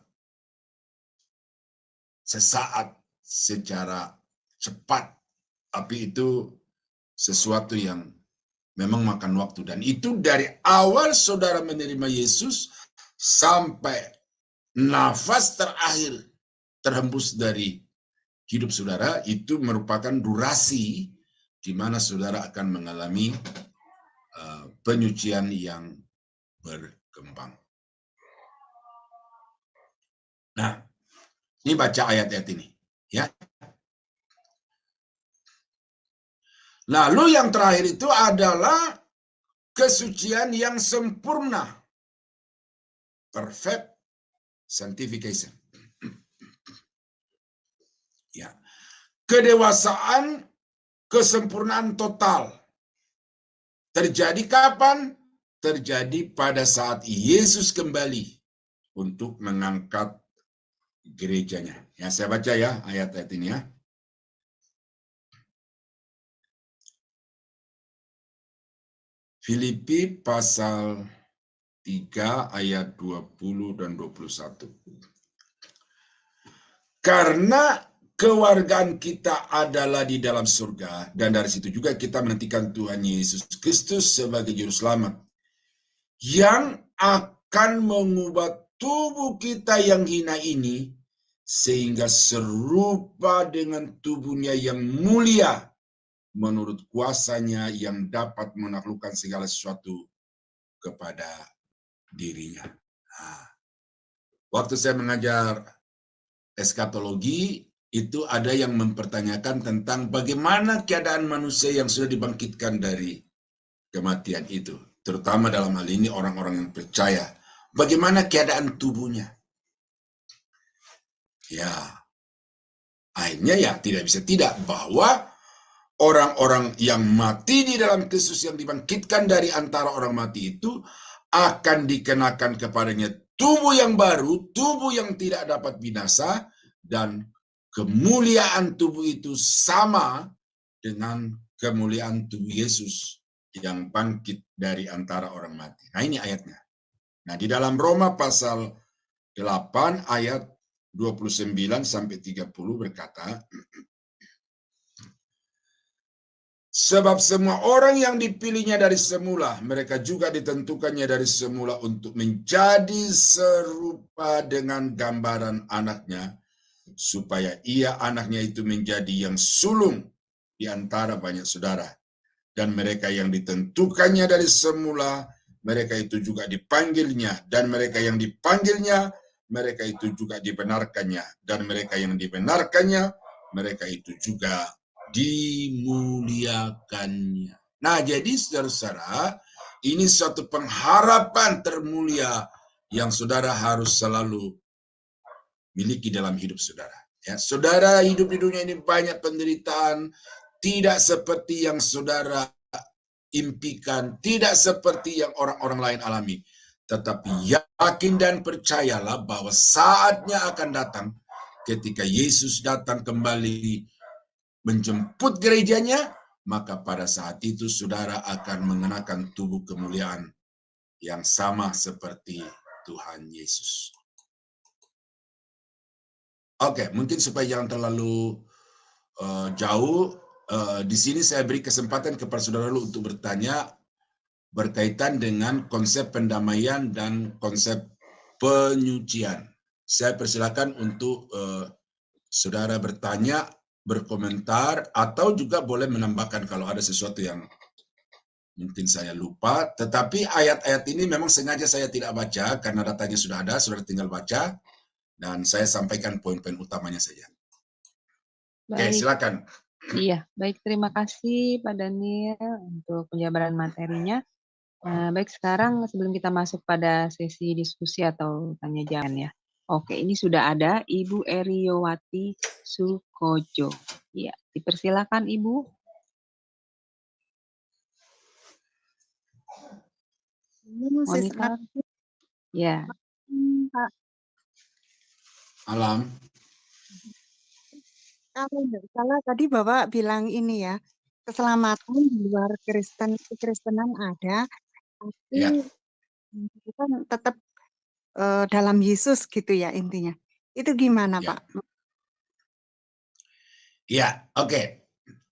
sesaat, secara cepat, tapi itu sesuatu yang memang makan waktu. Dan itu dari awal saudara menerima Yesus sampai nafas terakhir terhembus dari hidup saudara, itu merupakan durasi di mana saudara akan mengalami penyucian yang berkembang. Nah, ini baca ayat-ayat ini, ya. Lalu yang terakhir itu adalah kesucian yang sempurna, perfect sanctification. Ya, kedewasaan, kesempurnaan total. Terjadi kapan? Terjadi pada saat Yesus kembali untuk mengangkat gerejanya. Ya, saya baca ya ayat-ayat ini ya. Filipi pasal 3 ayat 20 dan 21. Karena kewargaan kita adalah di dalam surga, dan dari situ juga kita menantikan Tuhan Yesus Kristus sebagai juru selamat yang akan mengubah tubuh kita yang hina ini sehingga serupa dengan tubuhnya yang mulia menurut kuasanya yang dapat menaklukkan segala sesuatu kepada dirinya. Nah, waktu saya mengajar eskatologi, itu ada yang mempertanyakan tentang bagaimana keadaan manusia yang sudah dibangkitkan dari kematian itu. Terutama dalam hal ini orang-orang yang percaya. Bagaimana keadaan tubuhnya? Ya, akhirnya ya tidak bisa tidak, bahwa orang-orang yang mati di dalam Kristus yang dibangkitkan dari antara orang mati itu akan dikenakan kepadanya tubuh yang baru, tubuh yang tidak dapat binasa, dan kemuliaan tubuh itu sama dengan kemuliaan tubuh Yesus yang bangkit dari antara orang mati. Nah, ini ayatnya. Nah, di dalam Roma pasal 8 ayat 29 sampai 30 berkata, sebab semua orang yang dipilihnya dari semula, mereka juga ditentukannya dari semula untuk menjadi serupa dengan gambaran anaknya, supaya ia anaknya itu menjadi yang sulung di antara banyak saudara. Dan mereka yang ditentukannya dari semula, mereka itu juga dipanggilnya. Dan mereka yang dipanggilnya, mereka itu juga dibenarkannya. Dan mereka yang dibenarkannya, mereka itu juga dimuliakannya. Nah, jadi saudara-saudara, ini suatu pengharapan termulia yang saudara harus selalu miliki dalam hidup saudara. Ya, saudara hidup di dunia ini banyak penderitaan, tidak seperti yang saudara impikan, tidak seperti yang orang-orang lain alami. Tetapi yakin dan percayalah bahwa saatnya akan datang ketika Yesus datang kembali menjemput gerejanya, maka pada saat itu saudara akan mengenakan tubuh kemuliaan yang sama seperti Tuhan Yesus. Oke, mungkin supaya jangan terlalu jauh, di sini saya beri kesempatan kepada saudara untuk bertanya berkaitan dengan konsep pendamaian dan konsep penyucian. Saya persilakan untuk saudara bertanya, berkomentar, atau juga boleh menambahkan kalau ada sesuatu yang mungkin saya lupa. Tetapi ayat-ayat ini memang sengaja saya tidak baca karena datanya sudah ada, saudara tinggal baca, dan saya sampaikan poin-poin utamanya saja. Oke, Baik, silakan. iya, baik. Terima kasih Pak Daniel untuk penjabaran materinya. Baik, sekarang sebelum kita masuk pada sesi diskusi atau tanya jawab ya. Oke, ini sudah ada Ibu Eriowati Sukojo. Iya, dipersilakan Ibu. Monitor. Ya. Pak, Alam. kalau nggak salah tadi Bapak bilang ini ya, keselamatan di luar kekristenan ada, tapi Ya. itu kan tetap dalam Yesus gitu ya intinya. Itu gimana Ya. Pak? Ya, oke.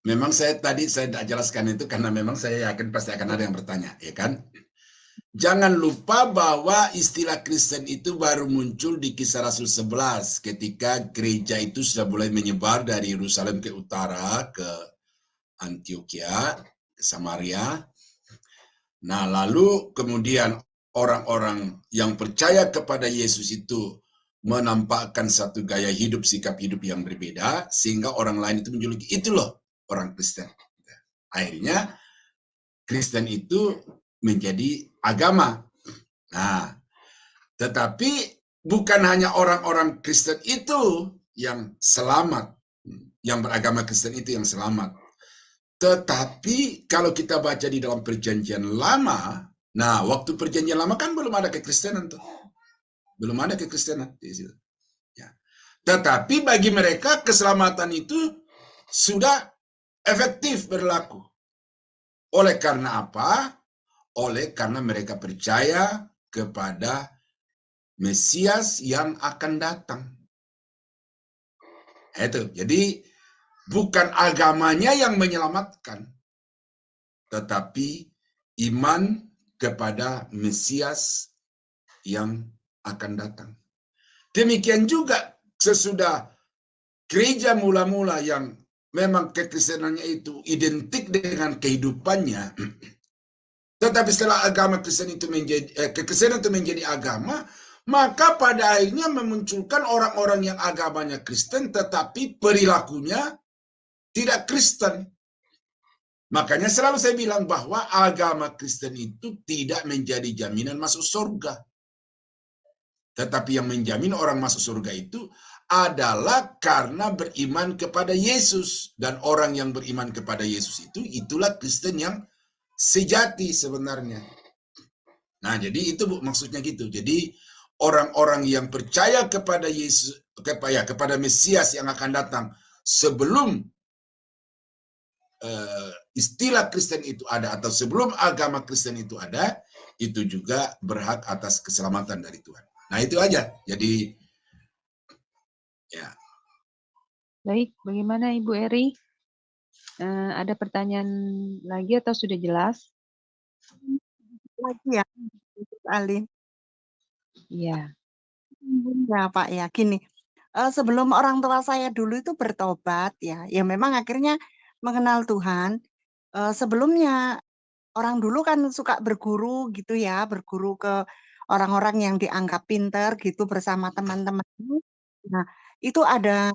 Memang saya tidak jelaskan itu karena memang saya yakin pasti akan ada yang bertanya, ya kan? Jangan lupa bahwa istilah Kristen itu baru muncul di Kisah Rasul 11 ketika gereja itu sudah mulai menyebar dari Yerusalem ke utara, ke Antioquia, ke Samaria. Nah, lalu kemudian orang-orang yang percaya kepada Yesus itu menampakkan satu gaya hidup, sikap hidup yang berbeda, sehingga orang lain itu menjuluki, itu loh orang Kristen. Akhirnya Kristen itu menjadi agama. Nah, tetapi bukan hanya orang-orang Kristen itu yang selamat, yang beragama Kristen itu yang selamat. Tetapi kalau kita baca di dalam Perjanjian Lama, nah waktu Perjanjian Lama kan belum ada kekristenan tuh. Belum ada kekristenan di situ. Ya. Tetapi bagi mereka keselamatan itu sudah efektif berlaku. Oleh karena apa? Oleh karena mereka percaya kepada Mesias yang akan datang. Itu. Jadi bukan agamanya yang menyelamatkan, tetapi iman kepada Mesias yang akan datang. Demikian juga sesudah gereja mula-mula yang memang kekristenannya itu identik dengan kehidupannya, tetapi setelah agama Kristen itu kekristenan itu menjadi agama, maka pada akhirnya memunculkan orang-orang yang agamanya Kristen tetapi perilakunya tidak Kristen. Makanya selalu saya bilang bahwa agama Kristen itu tidak menjadi jaminan masuk surga. Tetapi yang menjamin orang masuk surga itu adalah karena beriman kepada Yesus. Dan orang yang beriman kepada Yesus itu, itulah Kristen yang sejati sebenarnya. Nah, jadi itu maksudnya gitu. Jadi orang-orang yang percaya kepada Yesus, kepada Mesias yang akan datang sebelum istilah Kristen itu ada atau sebelum agama Kristen itu ada, itu juga berhak atas keselamatan dari Tuhan. Nah itu aja. Jadi ya. Baik, bagaimana Ibu Eri? Ada pertanyaan lagi atau sudah jelas? Lagi ya, Alin. Iya. Ya Pak ya, gini. Sebelum orang tua saya dulu itu bertobat ya, ya memang akhirnya mengenal Tuhan. Sebelumnya orang dulu kan suka berguru gitu ya, berguru ke orang-orang yang dianggap pinter gitu bersama teman-teman. Nah, itu ada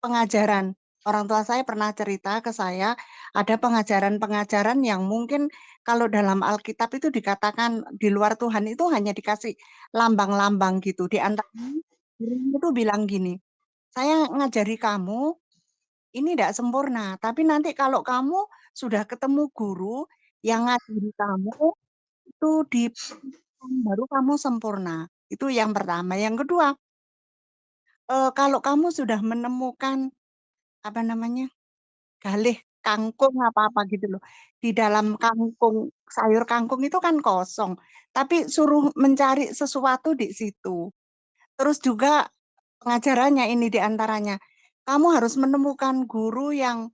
pengajaran. Orang tua saya pernah cerita ke saya, ada pengajaran-pengajaran yang mungkin kalau dalam Alkitab itu dikatakan di luar Tuhan itu hanya dikasih lambang-lambang gitu. Di antaranya gurunya itu bilang gini, saya ngajari kamu ini tidak sempurna, tapi nanti kalau kamu sudah ketemu guru yang ngajari kamu itu di baru kamu sempurna. Itu yang pertama. Yang kedua, kalau kamu sudah menemukan apa namanya galih kangkung apa-apa gitu loh. Di dalam kangkung, sayur kangkung itu kan kosong, tapi suruh mencari sesuatu di situ. Terus juga pengajarannya ini di antaranya, kamu harus menemukan guru yang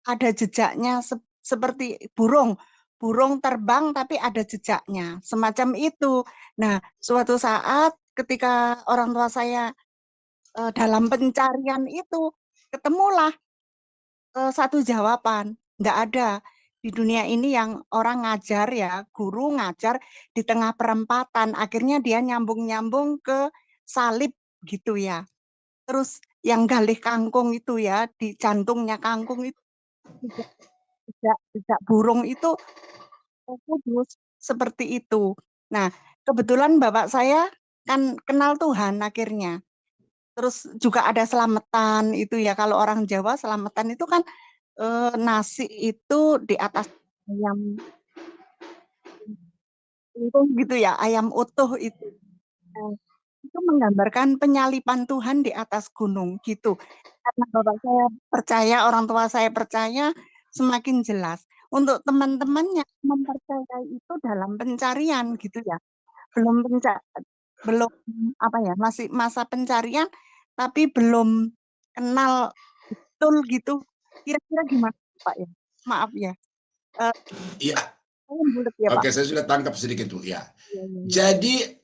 ada jejaknya seperti burung. Burung terbang tapi ada jejaknya, semacam itu. Nah, suatu saat ketika orang tua saya dalam pencarian itu, ketemulah satu jawaban. Nggak ada di dunia ini yang orang ngajar ya, guru ngajar di tengah perempatan. Akhirnya dia nyambung-nyambung ke salib gitu ya. Terus yang galih kangkung itu ya, di jantungnya kangkung itu jejak burung itu kudus seperti itu. Nah, kebetulan bapak saya kan kenal Tuhan akhirnya. Terus juga ada selamatan itu ya. Kalau orang Jawa selamatan itu kan nasi itu di atas ayam utuh gitu ya, ayam utuh itu. Nah, itu menggambarkan penyalipan Tuhan di atas gunung gitu. Karena bapak saya percaya, orang tua saya percaya, semakin jelas. Untuk teman-teman yang mempercayai itu dalam pencarian gitu ya. Belum apa ya, masih masa pencarian tapi belum kenal betul gitu. Kira-kira gimana Pak ya? Maaf ya. Iya. Bulet ya Pak. Oke, saya sudah tangkap sedikit tuh ya. Ya. Jadi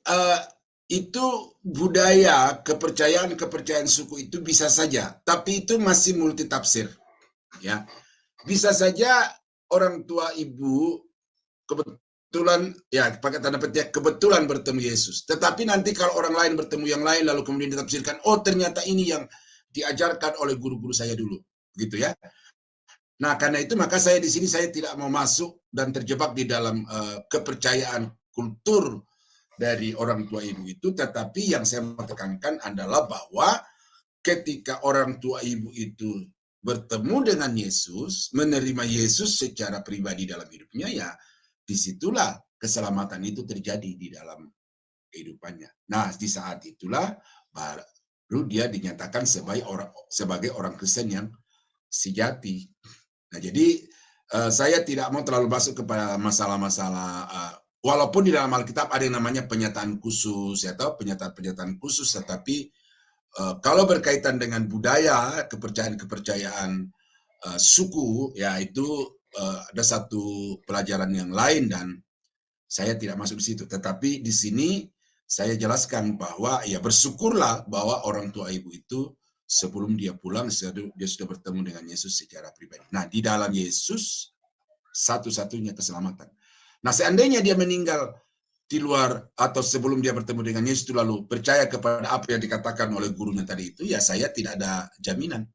itu budaya kepercayaan suku itu bisa saja, tapi itu masih multitafsir, ya. Bisa saja orang tua ibu kebetulan ya pakai tanda petik kebetulan bertemu Yesus, tetapi nanti kalau orang lain bertemu yang lain lalu kemudian ditafsirkan, oh ternyata ini yang diajarkan oleh guru-guru saya dulu, gitu ya. Nah, karena itu maka saya di sini saya tidak mau masuk dan terjebak di dalam kepercayaan kultur dari orang tua ibu itu, tetapi yang saya mau tekankan adalah bahwa ketika orang tua ibu itu bertemu dengan Yesus, menerima Yesus secara pribadi dalam hidupnya, ya disitulah keselamatan itu terjadi di dalam kehidupannya. Nah, di saat itulah baru dia dinyatakan sebagai orang Kristen yang sejati. Nah, jadi saya tidak mau terlalu masuk kepada masalah-masalah, walaupun di dalam Alkitab ada yang namanya penyataan khusus, atau penyataan-penyataan khusus, tetapi kalau berkaitan dengan budaya, kepercayaan-kepercayaan suku, ya itu ada satu pelajaran yang lain dan saya tidak masuk di situ. Tetapi di sini saya jelaskan bahwa ya bersyukurlah bahwa orang tua ibu itu sebelum dia pulang, dia sudah bertemu dengan Yesus secara pribadi. Nah, di dalam Yesus, satu-satunya keselamatan. Nah, seandainya dia meninggal di luar atau sebelum dia bertemu dengan Yesus, lalu percaya kepada apa yang dikatakan oleh gurunya tadi itu, ya saya tidak ada jaminan.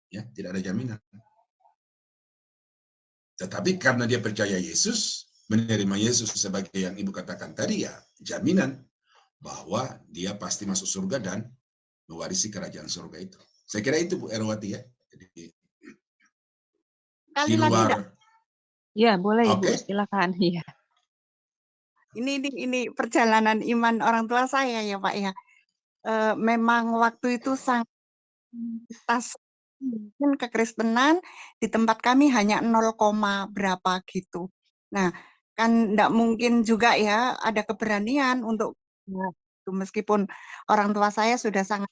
Ya, tidak ada jaminan. Tetapi karena dia percaya Yesus, menerima Yesus sebagai yang Ibu katakan tadi, ya jaminan bahwa dia pasti masuk surga dan mewarisi kerajaan surga itu. Saya kira itu Bu Erwati ya. Jadi, di luar. Ya, boleh Ibu, Oke. silakan. Iya. Ini perjalanan iman orang tua saya ya Pak ya. Memang waktu itu sangat mungkin kekristenan di tempat kami hanya 0, berapa gitu. Nah, kan enggak mungkin juga ya ada keberanian untuk meskipun orang tua saya sudah sangat.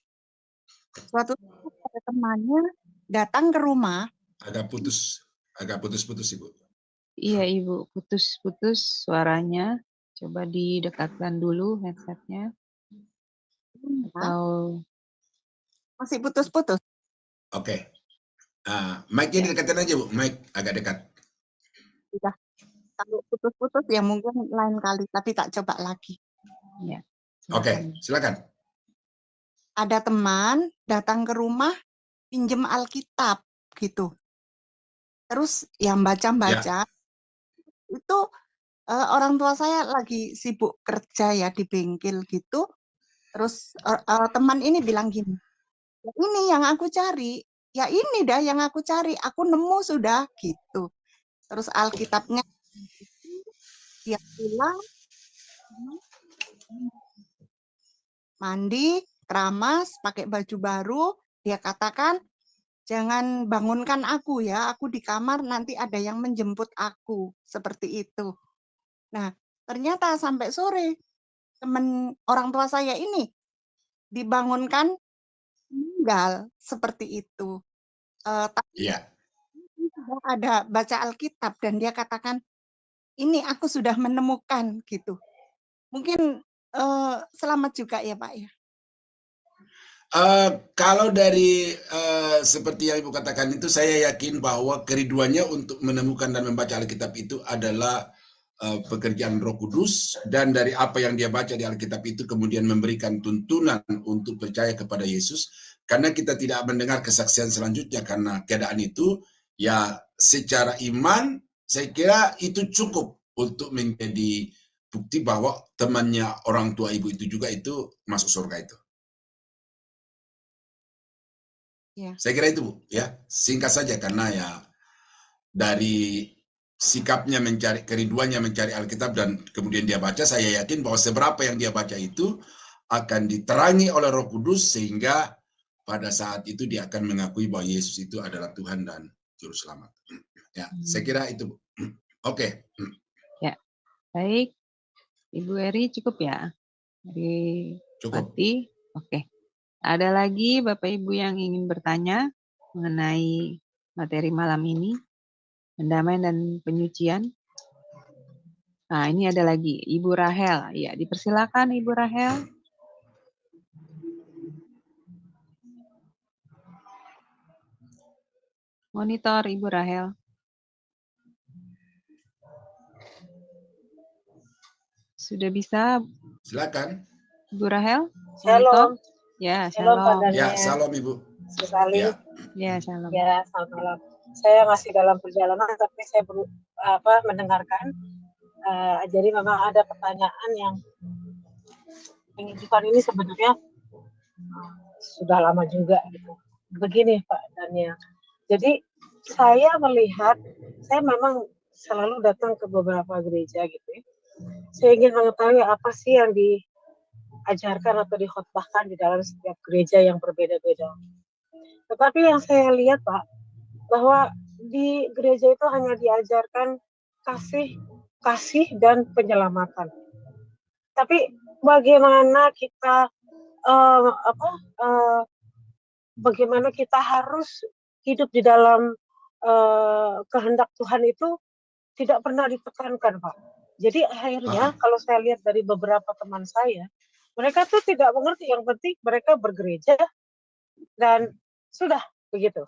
Suatu saat ada temannya datang ke rumah. Agak putus-putus Ibu. Iya Ibu, putus-putus suaranya. Coba didekatkan dulu headsetnya. Atau Masih putus-putus. Oke. Mic-nya didekatin aja Bu, mic agak dekat. Sudah. Kalau putus-putus ya mungkin lain kali, tapi tak coba lagi. Ya. Oke, silakan. Ada teman datang ke rumah pinjem Alkitab gitu. Terus yang baca-baca itu orang tua saya lagi sibuk kerja ya di bengkel gitu. Terus teman ini bilang gini, "Ya ini yang aku cari, ya ini dah yang aku cari, aku nemu sudah gitu." Terus Alkitabnya dia pulang, mandi, keramas, pakai baju baru, dia katakan, "Jangan bangunkan aku ya, aku di kamar nanti ada yang menjemput aku." Seperti itu. Nah, ternyata sampai sore teman orang tua saya ini dibangunkan meninggal seperti itu. Tapi sudah ada baca Alkitab dan dia katakan, "Ini aku sudah menemukan," gitu. Mungkin selamat juga ya Pak ya. Kalau dari seperti yang Ibu katakan itu, saya yakin bahwa kerinduannya untuk menemukan dan membaca Alkitab itu adalah pekerjaan Roh Kudus, dan dari apa yang dia baca di Alkitab itu kemudian memberikan tuntunan untuk percaya kepada Yesus, karena kita tidak mendengar kesaksian selanjutnya karena keadaan itu, ya secara iman saya kira itu cukup untuk menjadi bukti bahwa temannya orang tua Ibu itu juga itu masuk surga itu. Saya kira itu Bu, ya singkat saja karena ya dari sikapnya mencari, kerinduannya mencari Alkitab dan kemudian dia baca, saya yakin bahwa seberapa yang dia baca itu akan diterangi oleh Roh Kudus sehingga pada saat itu dia akan mengakui bahwa Yesus itu adalah Tuhan dan Juru Selamat. Ya, saya kira itu Bu. Oke. Ya, baik. Ibu Eri cukup ya? Dari Cukup. Pati. Oke. Ada lagi Bapak Ibu yang ingin bertanya mengenai materi malam ini? Pendamaian dan penyucian. Nah, ini ada lagi Ibu Rahel. Ya, dipersilakan Ibu Rahel. Monitor Ibu Rahel. Sudah bisa? Silakan. Ibu Rahel? Shalom. Ya, shalom. Pak shalom. Ya, shalom Ibu. Sekali. Ya, shalom. Ya, selamat malam. Saya masih dalam perjalanan, tapi saya mendengarkan. Jadi memang ada pertanyaan yang menunjukkan ini sebenarnya sudah lama juga gitu. Begini Pak Daniel. Jadi saya melihat, saya memang selalu datang ke beberapa gereja gitu ya. Saya ingin mengetahui apa sih yang diajarkan atau dikhotbahkan di dalam setiap gereja yang berbeda-beda. Tetapi yang saya lihat Pak, bahwa di gereja itu hanya diajarkan kasih dan penyelamatan. Tapi bagaimana kita bagaimana kita harus hidup di dalam kehendak Tuhan itu tidak pernah ditekankan Pak. Jadi akhirnya kalau saya lihat dari beberapa teman saya, mereka tuh tidak mengerti, yang penting mereka bergereja dan sudah begitu.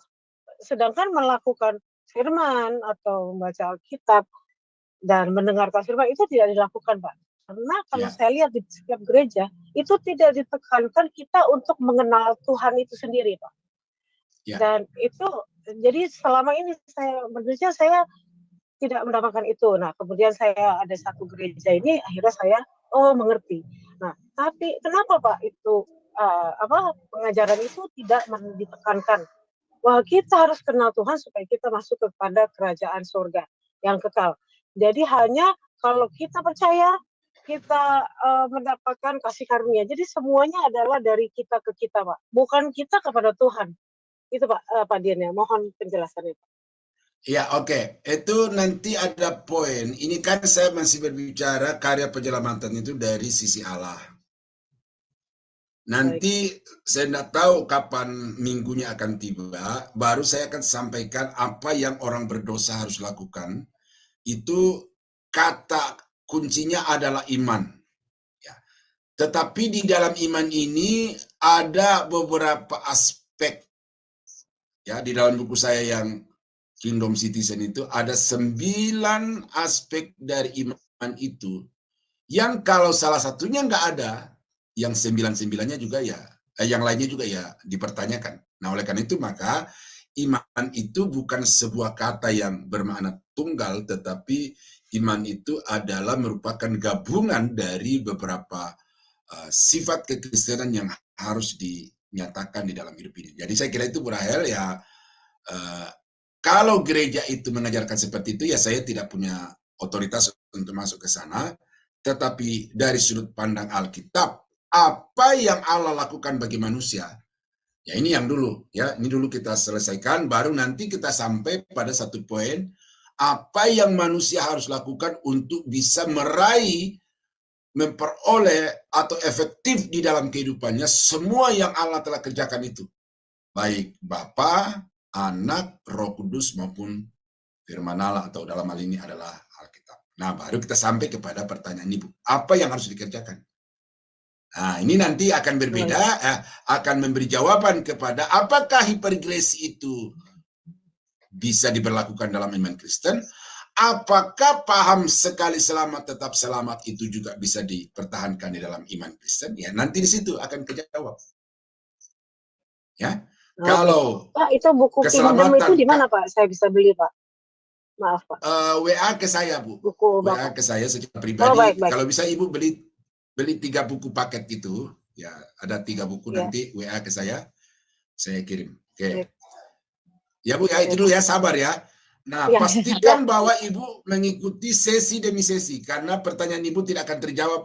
Sedangkan melakukan firman atau membaca Alkitab dan mendengarkan firman itu tidak dilakukan Pak. Karena kalau saya lihat di setiap gereja itu tidak ditekankan kita untuk mengenal Tuhan itu sendiri Pak. Dan itu jadi selama ini saya bergereja saya tidak mendapatkan itu. Nah kemudian saya ada satu gereja ini akhirnya saya mengerti. Nah tapi kenapa Pak itu pengajaran itu tidak ditekankan bahwa kita harus kenal Tuhan supaya kita masuk kepada kerajaan surga yang kekal. Jadi hanya kalau kita percaya, kita mendapatkan kasih karunia. Jadi semuanya adalah dari kita ke kita, Pak. Bukan kita kepada Tuhan. Itu Pak Dian ya, mohon penjelasannya Pak. Ya, oke. Itu nanti ada poin. Ini kan saya masih berbicara karya penyelamatan itu dari sisi Allah. Nanti saya tidak tahu kapan minggunya akan tiba, baru saya akan sampaikan apa yang orang berdosa harus lakukan. Itu kata kuncinya adalah iman. Ya. Tetapi di dalam iman ini ada beberapa aspek. Ya, di dalam buku saya yang Kingdom Citizen itu ada 9 aspek dari iman itu yang kalau salah satunya nggak ada, yang 9-9-nya juga ya, yang lainnya juga ya dipertanyakan. Nah, oleh karena itu maka iman itu bukan sebuah kata yang bermakna tunggal, tetapi iman itu adalah merupakan gabungan dari beberapa sifat kekristenan yang harus dinyatakan di dalam hidup ini. Jadi saya kira itu Bu Rahel ya, kalau gereja itu mengajarkan seperti itu, ya saya tidak punya otoritas untuk masuk ke sana. Tetapi dari sudut pandang Alkitab, apa yang Allah lakukan bagi manusia? Ya ini yang dulu, ya ini dulu kita selesaikan, baru nanti kita sampai pada satu poin, apa yang manusia harus lakukan untuk bisa meraih, memperoleh, atau efektif di dalam kehidupannya, semua yang Allah telah kerjakan itu. Baik Bapa, Anak, Roh Kudus maupun firman Allah, atau dalam hal ini adalah Alkitab. Nah, baru kita sampai kepada pertanyaan ini, Bu. Apa yang harus dikerjakan? Nah, ini nanti akan berbeda, akan memberi jawaban kepada apakah hipergresi itu bisa diberlakukan dalam iman Kristen, apakah paham sekali selamat tetap selamat itu juga bisa dipertahankan di dalam iman Kristen. Ya, nanti di situ akan kejawab. Ya. Kalau Pak, itu buku Kingdom itu di mana Pak? Saya bisa beli Pak. Maaf Pak. WA ke saya Bu. Buku WA Bapak. ke saya secara pribadi. Baik. Kalau bisa Ibu beli 3 buku paket itu, ya ada 3 buku nanti WA ke saya kirim. Oke. Ya Bu ya, itu dulu ya, sabar ya. Nah, pastikan bahwa Ibu mengikuti sesi demi sesi karena pertanyaan Ibu tidak akan terjawab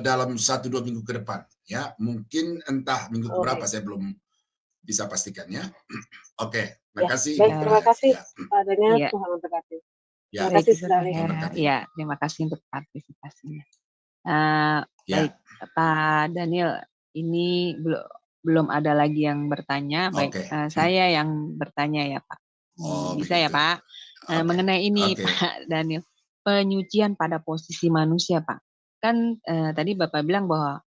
dalam 1-2 minggu ke depan. Ya, mungkin entah minggu berapa saya belum bisa pastikan ya. Oke, makasih. Baik, terima kasih Pak Daniel, Tuhan memberkati. Ya, terima kasih ya, terima kasih untuk partisipasinya. Baik, Pak Daniel, ini belum ada lagi yang bertanya. Baik, saya yang bertanya ya Pak. Bisa ya Pak? Mengenai ini Pak Daniel, penyucian pada posisi manusia Pak. Kan tadi Bapak bilang bahwa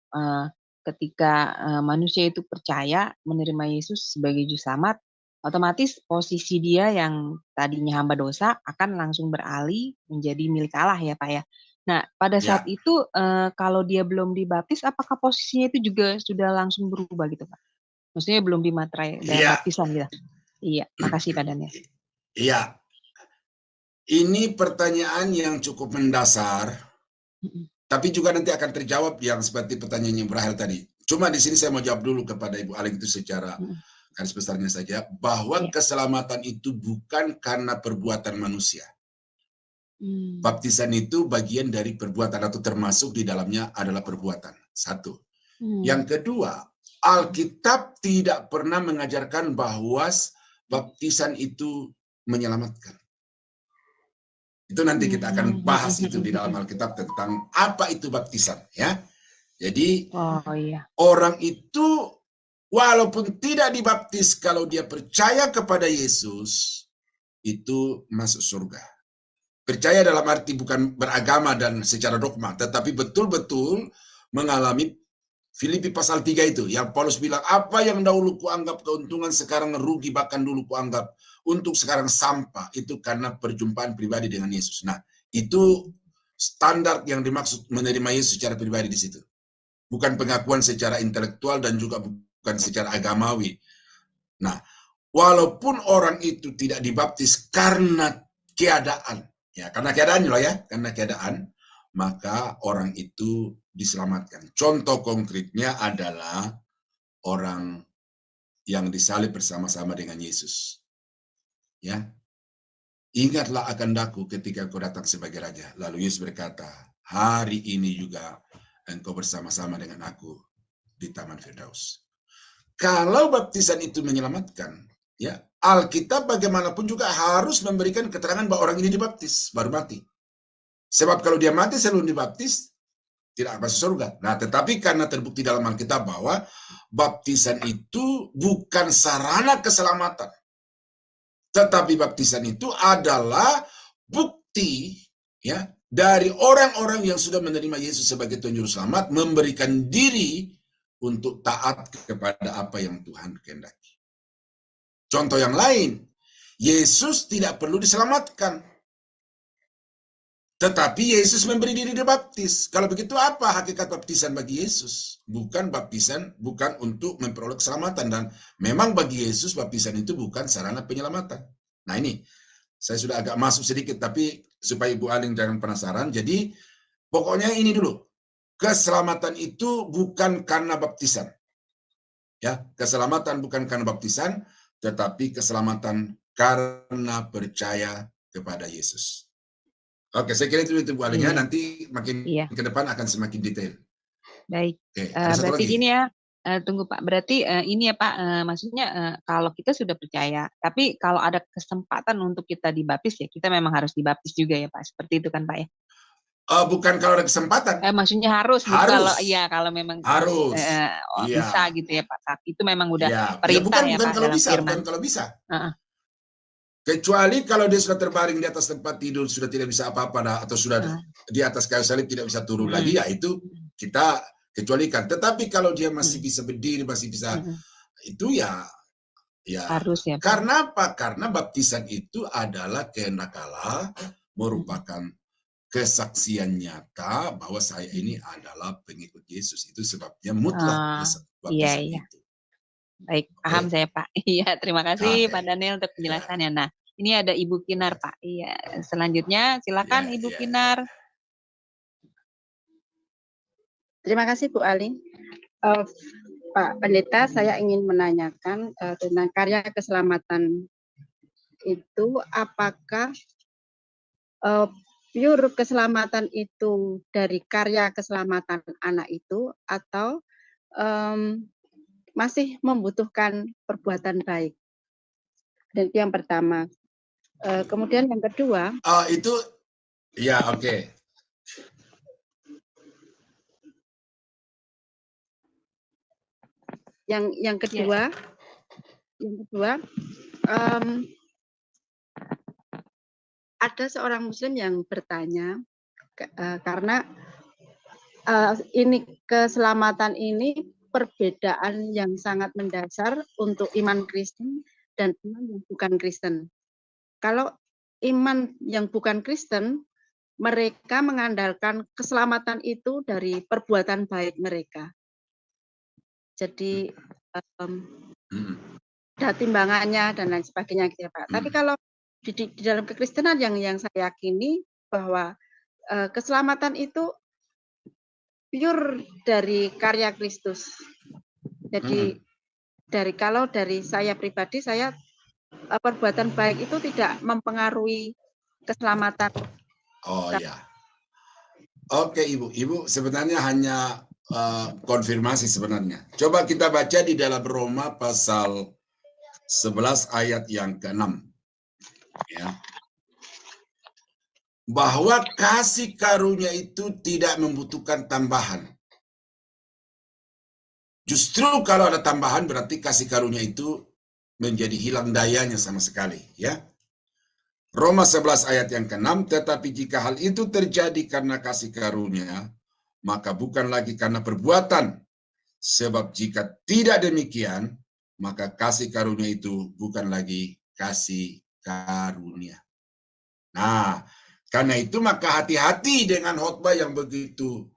ketika manusia itu percaya menerima Yesus sebagai juru selamat, otomatis posisi dia yang tadinya hamba dosa akan langsung beralih menjadi milik Allah ya Pak ya. Nah pada saat itu kalau dia belum dibaptis, apakah posisinya itu juga sudah langsung berubah gitu Pak? Maksudnya belum dimaterai dalam baptisan gitu? Iya, makasih Pak Daniel. Iya, ini pertanyaan yang cukup mendasar. Tapi juga nanti akan terjawab yang seperti pertanyaan yang berakhir tadi. Cuma di sini saya mau jawab dulu kepada Ibu Aling itu secara garis besarnya saja, bahwa keselamatan itu bukan karena perbuatan manusia. Baptisan itu bagian dari perbuatan atau termasuk di dalamnya adalah perbuatan. Satu. Yang kedua, Alkitab tidak pernah mengajarkan bahwa baptisan itu menyelamatkan. Itu nanti kita akan bahas itu di dalam Alkitab tentang apa itu baptisan ya. Jadi orang itu walaupun tidak dibaptis, kalau dia percaya kepada Yesus itu masuk surga. Percaya dalam arti bukan beragama dan secara dogma, tetapi betul-betul mengalami Filipi pasal 3 itu yang Paulus bilang, apa yang dahulu kuanggap keuntungan sekarang rugi, bahkan dulu kuanggap untuk sekarang sampah, itu karena perjumpaan pribadi dengan Yesus. Nah, itu standar yang dimaksud menerima Yesus secara pribadi di situ. Bukan pengakuan secara intelektual dan juga bukan secara agamawi. Nah, walaupun orang itu tidak dibaptis karena keadaan, ya karena keadaan loh ya, karena keadaan, maka orang itu diselamatkan. Contoh konkretnya adalah orang yang disalib bersama-sama dengan Yesus. Ya, ingatlah akan daku ketika kau datang sebagai raja. Lalu Yesus berkata, hari ini juga engkau bersama-sama dengan aku di Taman Firdaus. Kalau baptisan itu menyelamatkan, Ya, Alkitab bagaimanapun juga harus memberikan keterangan bahwa orang ini dibaptis baru mati. Sebab kalau dia mati sebelum dibaptis tidak masuk surga. Nah, tetapi karena terbukti dalam Alkitab bahwa baptisan itu bukan sarana keselamatan, tetapi baptisan itu adalah bukti ya dari orang-orang yang sudah menerima Yesus sebagai Tuhan Juru Selamat memberikan diri untuk taat kepada apa yang Tuhan kehendaki. Contoh yang lain, Yesus tidak perlu diselamatkan. Tetapi Yesus memberi diri dibaptis. Kalau begitu apa hakikat baptisan bagi Yesus? Bukan baptisan, bukan untuk memperoleh keselamatan. Dan memang bagi Yesus baptisan itu bukan sarana penyelamatan. Nah ini, saya sudah agak masuk sedikit, tapi supaya Ibu Aling jangan penasaran. Jadi, pokoknya ini dulu. Keselamatan itu bukan karena baptisan. Ya, keselamatan bukan karena baptisan, tetapi keselamatan karena percaya kepada Yesus. Oke, saya kira itu Bu Alingnya, nanti makin ke depan akan semakin detail. Baik, Oke, ada satu berarti lagi. gini ya, tunggu Pak, berarti ini ya Pak, maksudnya kalau kita sudah percaya, tapi kalau ada kesempatan untuk kita dibaptis ya, kita memang harus dibaptis juga ya Pak, seperti itu kan Pak ya? Bukan kalau ada kesempatan. Maksudnya harus. Kalau memang harus. bisa gitu ya Pak. Saat itu memang udah bukan perintah ya Pak kalau dalam bisa, firman. bukan kalau bisa. Kecuali kalau dia sudah terbaring di atas tempat tidur, sudah tidak bisa apa-apa, atau sudah di atas kayu salib tidak bisa turun lagi, ya itu kita kecualikan. Tetapi kalau dia masih bisa berdiri, masih bisa, itu ya harus ya Pak. Karena apa? Karena baptisan itu adalah kehendak Allah, merupakan kesaksian nyata bahwa saya ini adalah pengikut Yesus. Itu sebabnya mutlak baptisan itu. Baik, paham saya Pak. Iya, terima kasih Pak Daniel untuk penjelasannya. Nah, ini ada Ibu Kinar Pak. Iya, selanjutnya silakan Ibu Kinar. Terima kasih Bu Aling. Pak Pendeta, saya ingin menanyakan tentang karya keselamatan itu, apakah pure keselamatan itu dari karya keselamatan anak itu, atau masih membutuhkan perbuatan baik? Dan itu yang pertama. Kemudian yang kedua. Itu, ya oke. Yang kedua, ada seorang Muslim yang bertanya, karena ini keselamatan ini perbedaan yang sangat mendasar untuk iman Kristen dan iman yang bukan Kristen. Kalau iman yang bukan Kristen, mereka mengandalkan keselamatan itu dari perbuatan baik mereka. Jadi ada timbangannya dan lain sebagainya gitu ya Pak. Tapi kalau di dalam kekristenan yang saya yakini bahwa keselamatan itu pure dari karya Kristus. Jadi kalau dari saya pribadi, saya perbuatan baik itu tidak mempengaruhi keselamatan. Oh ya. Oke Ibu sebenarnya hanya konfirmasi sebenarnya. Coba kita baca di dalam Roma pasal 11 ayat yang ke-6. Ya. Bahwa kasih karunia itu tidak membutuhkan tambahan. Justru kalau ada tambahan berarti kasih karunia itu menjadi hilang dayanya sama sekali, ya. Roma 11 ayat yang ke-6, tetapi jika hal itu terjadi karena kasih karunia, maka bukan lagi karena perbuatan. Sebab jika tidak demikian, maka kasih karunia itu bukan lagi kasih karunia. Nah, karena itu maka hati-hati dengan khotbah yang begitu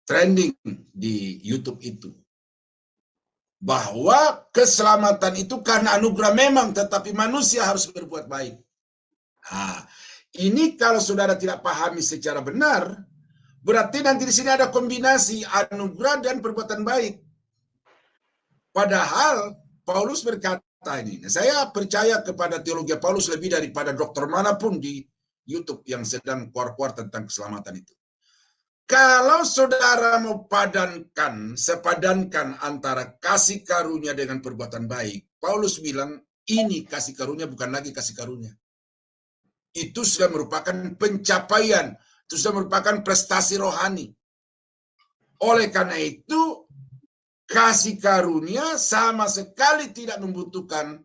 trending di YouTube itu. Bahwa keselamatan itu karena anugerah memang, tetapi manusia harus berbuat baik. Nah, ini kalau saudara tidak pahami secara benar, berarti nanti di sini ada kombinasi anugerah dan perbuatan baik. Padahal Paulus berkata ini, saya percaya kepada teologi Paulus lebih daripada dokter manapun di YouTube yang sedang keluar-keluar tentang keselamatan itu. Kalau saudara mau sepadankan antara kasih karunia dengan perbuatan baik, Paulus bilang ini kasih karunia bukan lagi kasih karunia. Itu sudah merupakan pencapaian, itu sudah merupakan prestasi rohani. Oleh karena itu, kasih karunia sama sekali tidak membutuhkan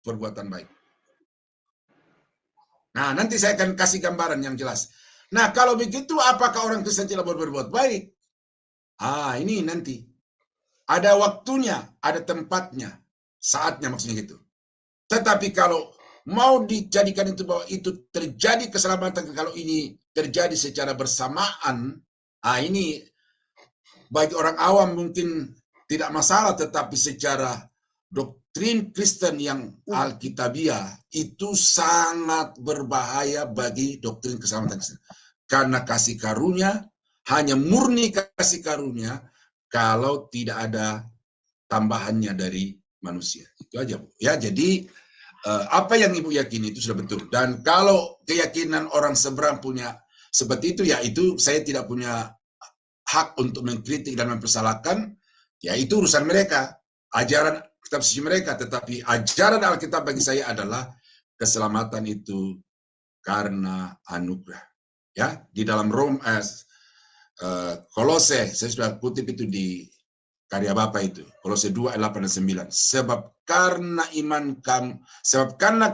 perbuatan baik. Nah, nanti saya akan kasih gambaran yang jelas. Nah, kalau begitu, apakah orang Kristen tidak boleh berbuat baik? Ini nanti. Ada waktunya, ada tempatnya, saatnya maksudnya gitu. Tetapi kalau mau dijadikan itu bahwa itu terjadi keselamatan, kalau ini terjadi secara bersamaan, ini bagi orang awam mungkin tidak masalah, tetapi secara doktrin Kristen yang Alkitabiah itu sangat berbahaya bagi doktrin keselamatan Kristen. Karena kasih karunia hanya murni kasih karunia kalau tidak ada tambahannya dari manusia. Itu aja, Bu. Ya, jadi apa yang Ibu yakini itu sudah betul. Dan kalau keyakinan orang seberang punya seperti itu, ya itu saya tidak punya hak untuk mengkritik dan mempersalahkan. Ya itu urusan mereka, ajaran kitab suci mereka. Tetapi ajaran Alkitab bagi saya adalah keselamatan itu karena anugerah. Ya, di dalam Kolose, saya sudah kutip itu di karya Bapak itu, Kolose 2 ayat 8 dan 9. Sebab karena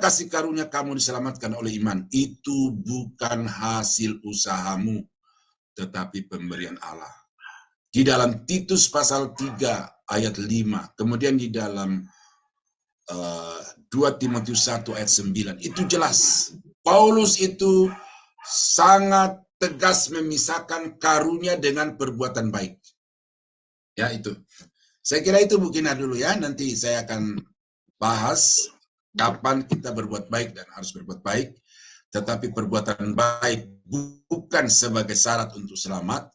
kasih karunia kamu diselamatkan oleh iman, itu bukan hasil usahamu, tetapi pemberian Allah. Di dalam Titus pasal 3 ayat 5, kemudian di dalam 2 Timotius 1 ayat 9, itu jelas. Paulus itu sangat tegas memisahkan karunia dengan perbuatan baik. Ya, itu. Saya kira itu mungkin dulu ya. Nanti saya akan bahas kapan kita berbuat baik dan harus berbuat baik. Tetapi perbuatan baik bukan sebagai syarat untuk selamat,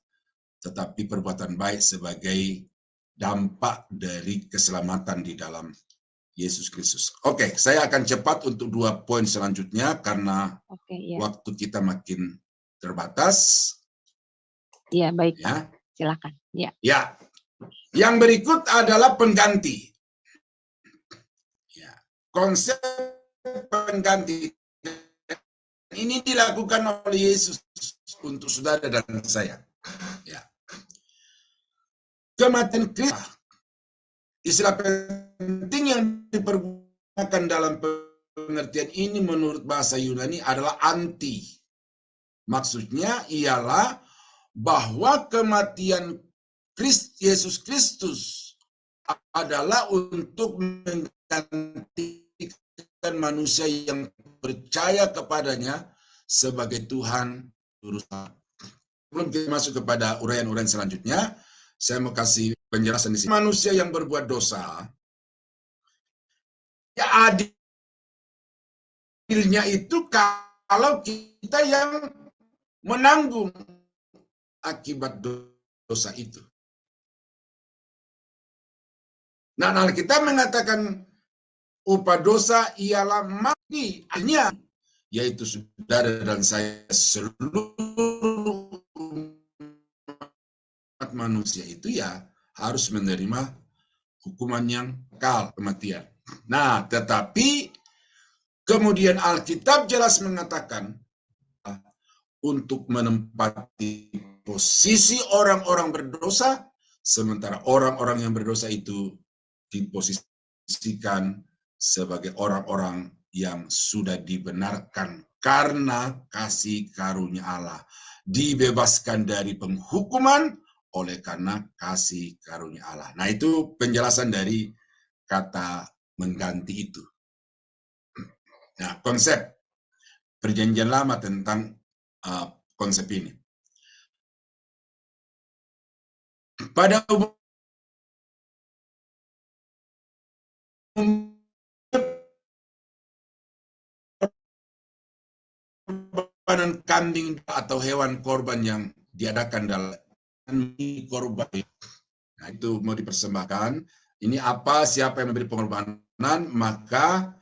tetapi perbuatan baik sebagai dampak dari keselamatan di dalam Yesus Kristus. Oke, saya akan cepat untuk 2 poin selanjutnya karena waktu kita makin terbatas. Iya, baik. Ya. Silakan. Ya. Ya. Yang berikut adalah pengganti. Ya. Konsep pengganti ini dilakukan oleh Yesus untuk saudara dan saya. Ya. Kematian Kristus, istilah penting yang dipergunakan dalam pengertian ini menurut bahasa Yunani adalah anti. Maksudnya ialah bahwa kematian Yesus Kristus adalah untuk menggantikan manusia yang percaya kepadanya sebagai Tuhan. Sebelum kita masuk kepada uraian-uraian selanjutnya, saya mau kasih penjelasan di sini. Manusia yang berbuat dosa, ya adilnya itu kalau kita yang menanggung akibat dosa itu. Nah, kita mengatakan upah dosa ialah mati, artinya yaitu saudara dan saya seluruh umat manusia itu ya harus menerima hukuman yang kekal, kematian. Nah, tetapi kemudian Alkitab jelas mengatakan untuk menempati posisi orang-orang berdosa, sementara orang-orang yang berdosa itu diposisikan sebagai orang-orang yang sudah dibenarkan karena kasih karunia Allah, dibebaskan dari penghukuman oleh karena kasih karunia Allah. Nah, itu penjelasan dari kata mengganti itu. Nah, konsep perjanjian lama tentang konsep ini. Pada korbanan kambing atau hewan korban yang diadakan dalam korban, nah itu mau dipersembahkan. Ini apa? Siapa yang memberi pengorbanan? Maka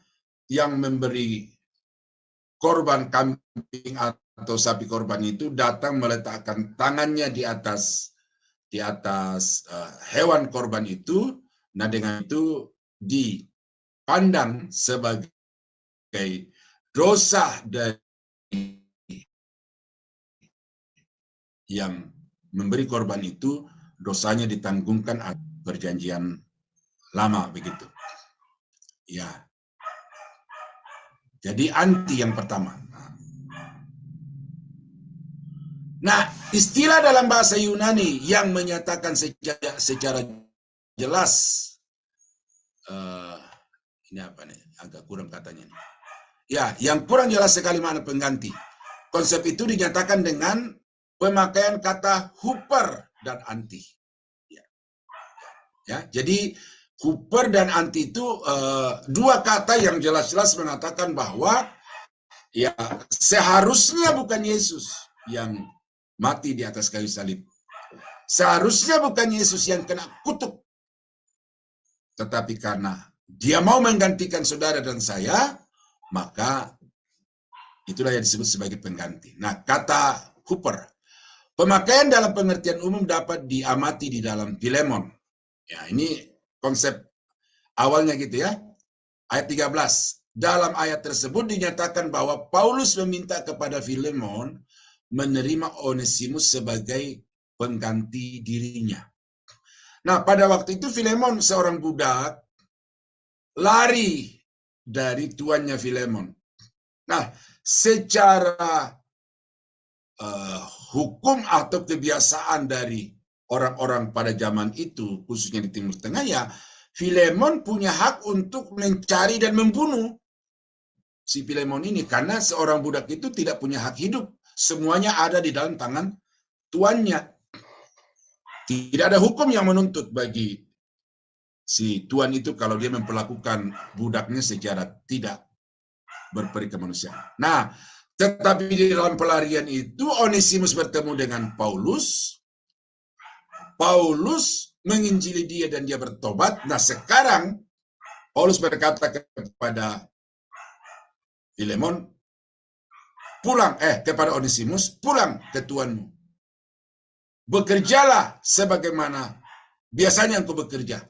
yang memberi korban kambing atau sapi korban itu datang meletakkan tangannya di atas hewan korban itu, nah dengan itu dipandang sebagai dosa dari yang memberi korban itu, dosanya ditanggungkan perjanjian lama begitu. Ya. Jadi anti yang pertama. Nah, istilah dalam bahasa Yunani yang menyatakan secara jelas, ini apa nih? Agak kurang katanya nih. Ya, yang kurang jelas sekali mana pengganti. Konsep itu dinyatakan dengan pemakaian kata huper dan anti. Ya, jadi huper dan anti itu dua kata yang jelas-jelas mengatakan bahwa ya seharusnya bukan Yesus yang mati di atas kayu salib. Seharusnya bukan Yesus yang kena kutuk. Tetapi karena dia mau menggantikan saudara dan saya, maka itulah yang disebut sebagai pengganti. Nah, kata huper, pemakaian dalam pengertian umum dapat diamati di dalam Filemon. Ya, ini konsep awalnya gitu ya. Ayat 13. Dalam ayat tersebut dinyatakan bahwa Paulus meminta kepada Filemon menerima Onesimus sebagai pengganti dirinya. Nah, pada waktu itu Filemon seorang budak lari dari tuannya Filemon. Nah, secara hukum atau kebiasaan dari orang-orang pada zaman itu, khususnya di Timur Tengah, ya Filemon punya hak untuk mencari dan membunuh si Filemon ini, karena seorang budak itu tidak punya hak hidup. Semuanya ada di dalam tangan tuannya. Tidak ada hukum yang menuntut bagi si tuan itu kalau dia memperlakukan budaknya secara tidak berperi kemanusiaan. Nah, tetapi di dalam pelarian itu Onesimus bertemu dengan Paulus. Paulus menginjili dia dan dia bertobat. Nah, sekarang Paulus berkata kepada Filemon, pulang, kepada Onesimus, pulang ke tuanmu. Bekerjalah sebagaimana biasanya engkau bekerja.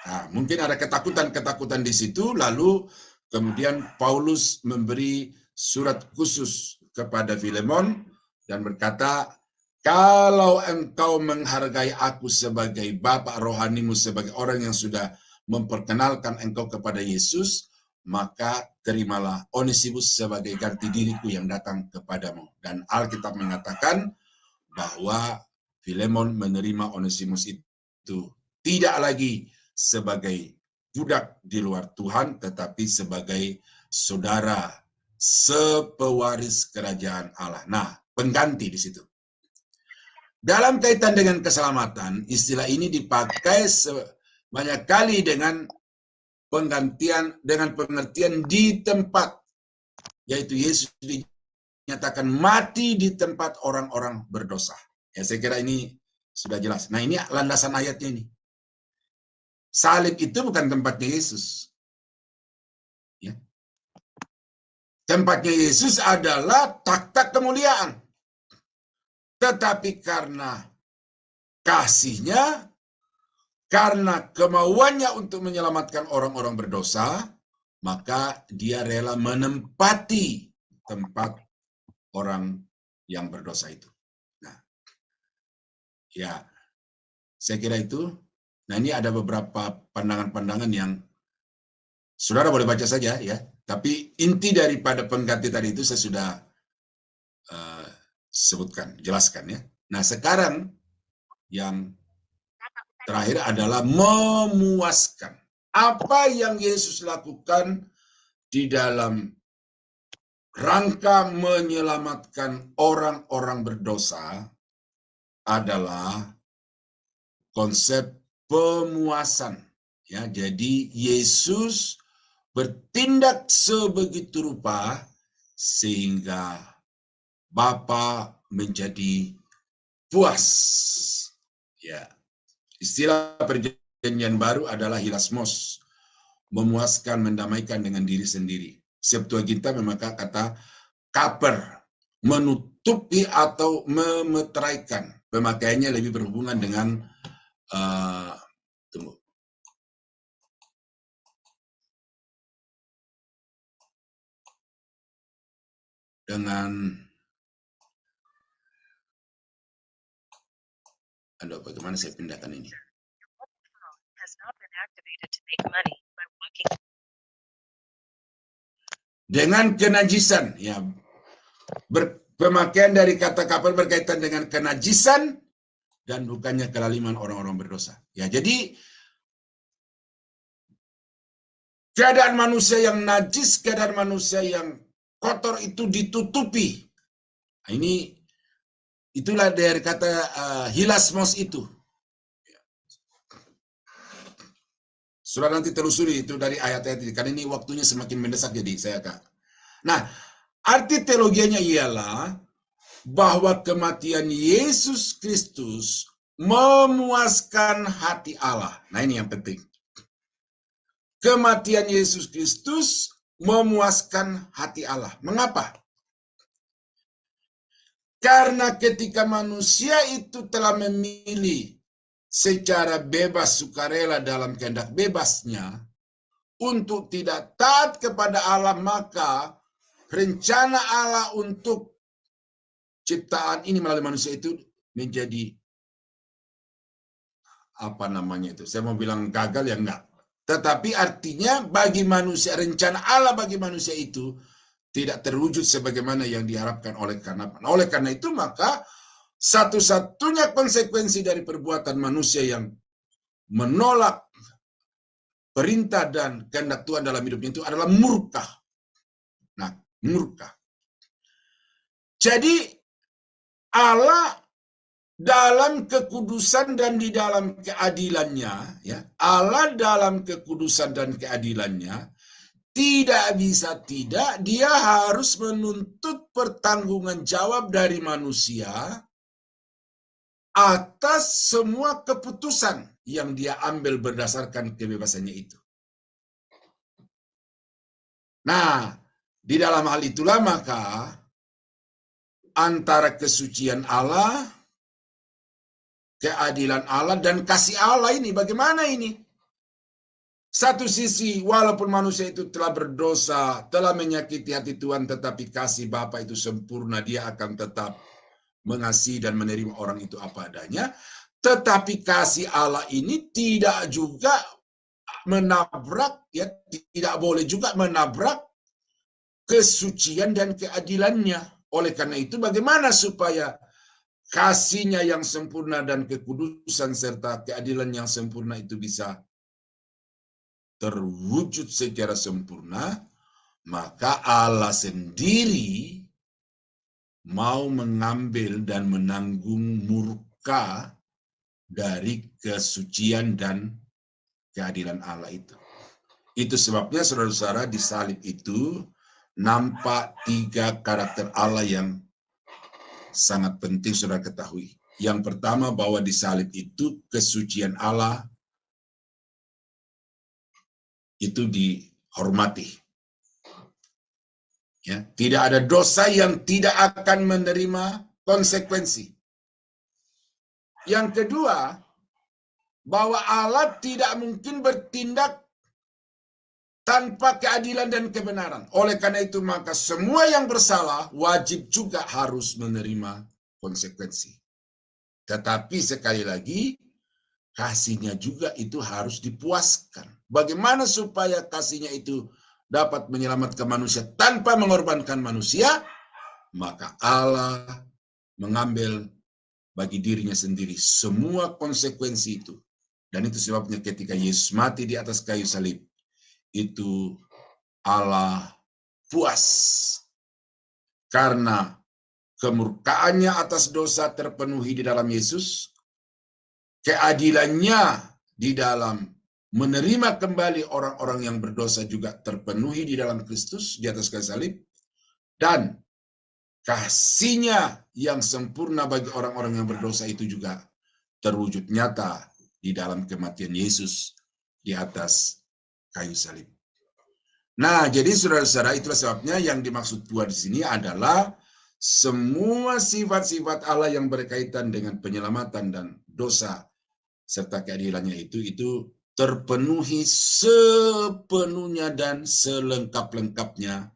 Nah, mungkin ada ketakutan-ketakutan di situ, lalu kemudian Paulus memberi surat khusus kepada Filemon dan berkata, kalau engkau menghargai aku sebagai bapak rohanimu, sebagai orang yang sudah memperkenalkan engkau kepada Yesus, maka terimalah Onesimus sebagai ganti diriku yang datang kepadamu. Dan Alkitab mengatakan bahwa Filemon menerima Onesimus itu tidak lagi sebagai budak di luar Tuhan, tetapi sebagai saudara sepewaris kerajaan Allah. Nah, pengganti di situ. Dalam kaitan dengan keselamatan, istilah ini dipakai banyak kali dengan penggantian, dengan pengertian di tempat, yaitu Yesus dinyatakan mati di tempat orang-orang berdosa. Ya, saya kira ini sudah jelas. Nah, ini landasan ayatnya ini. Salib itu bukan tempatnya Yesus. Ya. Tempatnya Yesus adalah takhta kemuliaan. Tetapi karena kasihnya, karena kemauannya untuk menyelamatkan orang-orang berdosa, maka dia rela menempati tempat orang yang berdosa itu. Nah, ya, saya kira itu. Nah, ini ada beberapa pandangan-pandangan yang saudara boleh baca saja ya. Tapi inti daripada pengganti tadi itu saya sudah sebutkan, jelaskan ya. Nah, sekarang yang terakhir adalah memuaskan. Apa yang Yesus lakukan di dalam rangka menyelamatkan orang-orang berdosa adalah konsep pemuasan. Ya, jadi Yesus bertindak sebegitu rupa sehingga Bapa menjadi puas. Ya, istilah perjanjian baru adalah hilasmos, memuaskan, mendamaikan dengan diri sendiri. Septuaginta memakai kata kaper, menutupi atau memeteraikan. Pemakaiannya lebih berhubungan dengan bagaimana saya pindahkan ini? Dengan kenajisan, ya. Pemakaian dari kata kafir berkaitan dengan kenajisan dan bukannya kelaliman orang-orang berdosa. Ya, jadi keadaan manusia yang najis, keadaan manusia yang kotor itu ditutupi. Nah, itulah dari kata hilasmos itu. Sudah nanti telusuri itu dari ayat-ayat ini, karena ini waktunya semakin mendesak, jadi saya Kak. Nah, arti teologianya ialah bahwa kematian Yesus Kristus memuaskan hati Allah. Nah, ini yang penting. Kematian Yesus Kristus memuaskan hati Allah. Mengapa? Karena ketika manusia itu telah memilih secara bebas sukarela dalam kehendak bebasnya untuk tidak taat kepada Allah, maka rencana Allah untuk ciptaan ini melalui manusia itu menjadi saya mau bilang gagal, ya enggak. Tetapi artinya bagi manusia, rencana Allah bagi manusia itu tidak terwujud sebagaimana yang diharapkan. Oleh karena itu maka satu-satunya konsekuensi dari perbuatan manusia yang menolak perintah dan kehendak Tuhan dalam hidupnya itu adalah murka. Nah, murka. Jadi Allah dalam kekudusan dan di dalam keadilannya, ya, Allah dalam kekudusan dan keadilannya tidak bisa tidak, dia harus menuntut pertanggungan jawab dari manusia atas semua keputusan yang dia ambil berdasarkan kebebasannya itu. Nah, di dalam hal itulah maka antara kesucian Allah, keadilan Allah, dan kasih Allah ini, bagaimana ini? Satu sisi, walaupun manusia itu telah berdosa, telah menyakiti hati Tuhan, tetapi kasih Bapa itu sempurna, dia akan tetap mengasihi dan menerima orang itu apa adanya. Tetapi kasih Allah ini tidak juga menabrak, ya, tidak boleh juga menabrak kesucian dan keadilannya. Oleh karena itu, bagaimana supaya kasihnya yang sempurna dan kekudusan serta keadilan yang sempurna itu bisa terwujud secara sempurna? Maka Allah sendiri mau mengambil dan menanggung murka dari kesucian dan keadilan Allah itu. Itu sebabnya saudara-saudara di salib itu nampak 3 karakter Allah yang sangat penting saudara ketahui. Yang pertama, bahwa di salib itu kesucian Allah itu dihormati. Ya, tidak ada dosa yang tidak akan menerima konsekuensi. Yang kedua, bahwa Allah tidak mungkin bertindak tanpa keadilan dan kebenaran. Oleh karena itu maka semua yang bersalah wajib juga harus menerima konsekuensi. Tetapi sekali lagi, kasihnya juga itu harus dipuaskan. Bagaimana supaya kasihnya itu dapat menyelamatkan manusia tanpa mengorbankan manusia? Maka Allah mengambil bagi dirinya sendiri semua konsekuensi itu. Dan itu sebabnya ketika Yesus mati di atas kayu salib, itu Allah puas. Karena kemurkaannya atas dosa terpenuhi di dalam Yesus, keadilannya di dalam menerima kembali orang-orang yang berdosa juga terpenuhi di dalam Kristus di atas kayu salib, dan kasihnya yang sempurna bagi orang-orang yang berdosa itu juga terwujud nyata di dalam kematian Yesus di atas kayu salib. Nah, jadi saudara-saudara, itulah sebabnya yang dimaksud Tuhan di sini adalah semua sifat-sifat Allah yang berkaitan dengan penyelamatan dan dosa serta keadilannya itu terpenuhi sepenuhnya dan selengkap-lengkapnya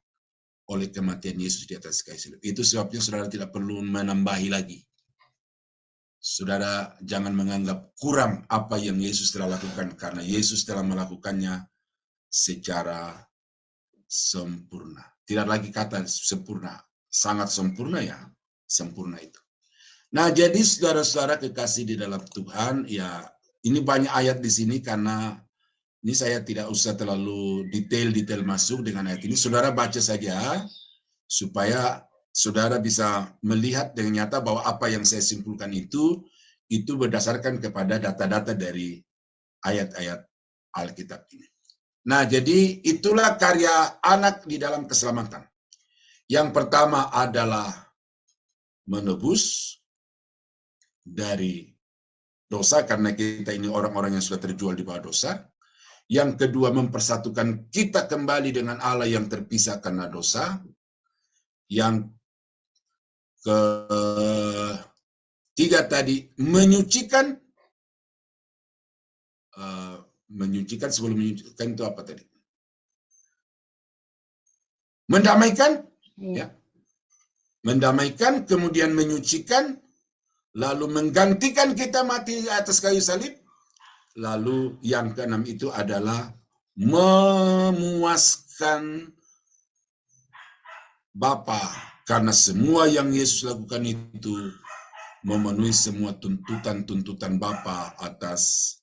oleh kematian Yesus di atas kayu salib. Itu sebabnya saudara tidak perlu menambahi lagi. Saudara jangan menganggap kurang apa yang Yesus telah lakukan, karena Yesus telah melakukannya secara sempurna. Tidak lagi kata sempurna, sangat sempurna ya, sempurna itu. Nah, jadi saudara-saudara kekasih di dalam Tuhan, ya ini banyak ayat di sini karena ini saya tidak usah terlalu detail masuk dengan ayat ini. Saudara baca saja supaya saudara bisa melihat dengan nyata bahwa apa yang saya simpulkan itu berdasarkan kepada data-data dari ayat-ayat Alkitab ini. Nah, jadi itulah karya anak di dalam keselamatan. Yang pertama adalah menebus dari dosa, karena kita ini orang-orang yang sudah terjual di bawah dosa. Yang kedua, mempersatukan kita kembali dengan Allah yang terpisah karena dosa. Yang ketiga tadi, menyucikan sebelum menyucikan itu apa tadi? Mendamaikan, ya. Mendamaikan, kemudian menyucikan, lalu menggantikan kita mati di atas kayu salib. Lalu yang keenam itu adalah memuaskan Bapa, karena semua yang Yesus lakukan itu memenuhi semua tuntutan-tuntutan Bapa atas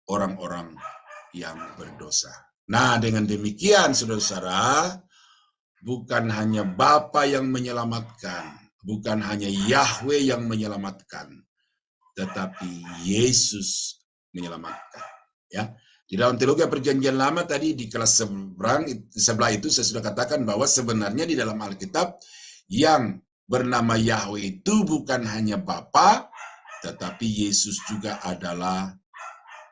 orang-orang yang berdosa. Nah, dengan demikian saudara-saudara, bukan hanya Bapa yang menyelamatkan, bukan hanya Yahweh yang menyelamatkan, tetapi Yesus menyelamatkan. Ya, di dalam teologi Perjanjian Lama tadi di kelas sebelah itu saya sudah katakan bahwa sebenarnya di dalam Alkitab yang bernama Yahweh itu bukan hanya Bapa, tetapi Yesus juga adalah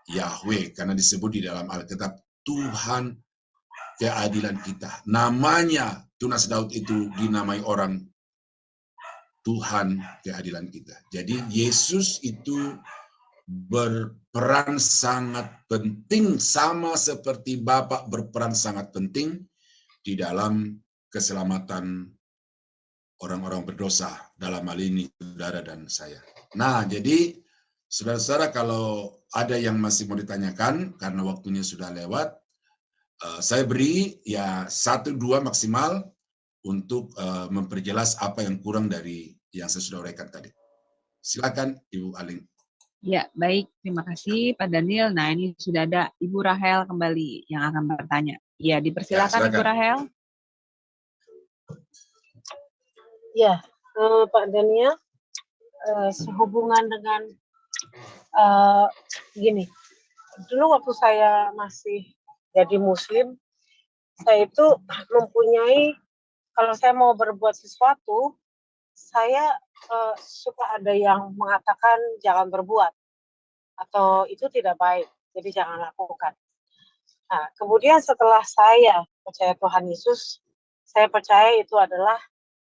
Yahweh, karena disebut di dalam Alkitab Tuhan keadilan kita. Namanya Tunas Daud itu dinamai orang Tuhan keadilan kita. Jadi Yesus itu berperan sangat penting, sama seperti Bapa berperan sangat penting di dalam keselamatan orang-orang berdosa, dalam hal ini saudara dan saya. Nah, jadi saudara-saudara, kalau ada yang masih mau ditanyakan karena waktunya sudah lewat, saya beri ya 1-2 maksimal untuk memperjelas apa yang kurang dari yang saya sudah uraikan tadi. Silakan Ibu Aling. Ya, baik. Terima kasih Pak Daniel. Nah, ini sudah ada Ibu Rahel kembali yang akan bertanya. Ya, dipersilakan Ibu Rahel. Ya, Pak Daniel, sehubungan dengan gini, dulu waktu saya masih jadi Muslim, saya itu mempunyai, kalau saya mau berbuat sesuatu, saya suka ada yang mengatakan jangan berbuat, atau itu tidak baik, jadi jangan lakukan. Nah, kemudian setelah saya percaya Tuhan Yesus, saya percaya itu adalah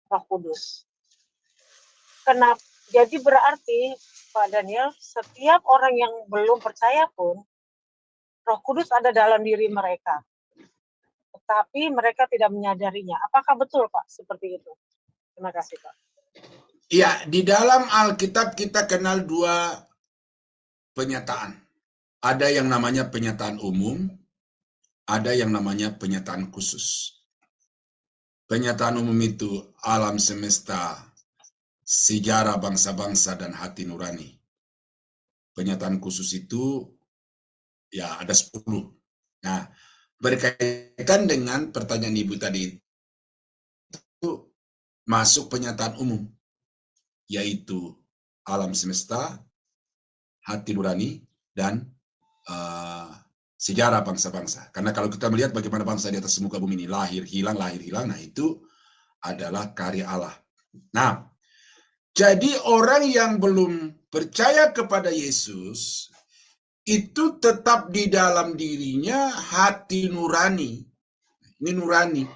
Roh Kudus. Kenapa? Jadi berarti Pak Daniel, setiap orang yang belum percaya pun, Roh Kudus ada dalam diri mereka, tetapi mereka tidak menyadarinya. Apakah betul Pak seperti itu? Terima kasih Pak. Ya, di dalam Alkitab kita kenal 2 penyataan. Ada yang namanya penyataan umum, ada yang namanya penyataan khusus. Penyataan umum itu alam semesta, sejarah bangsa-bangsa, dan hati nurani. Penyataan khusus itu ya ada 10. Nah, berkaitan dengan pertanyaan Ibu tadi, itu masuk penyataan umum, yaitu alam semesta, hati nurani, dan sejarah bangsa-bangsa. Karena kalau kita melihat bagaimana bangsa di atas muka bumi ini lahir hilang, nah itu adalah karya Allah. Nah, jadi orang yang belum percaya kepada Yesus, itu tetap di dalam dirinya hati nurani. Ini nurani.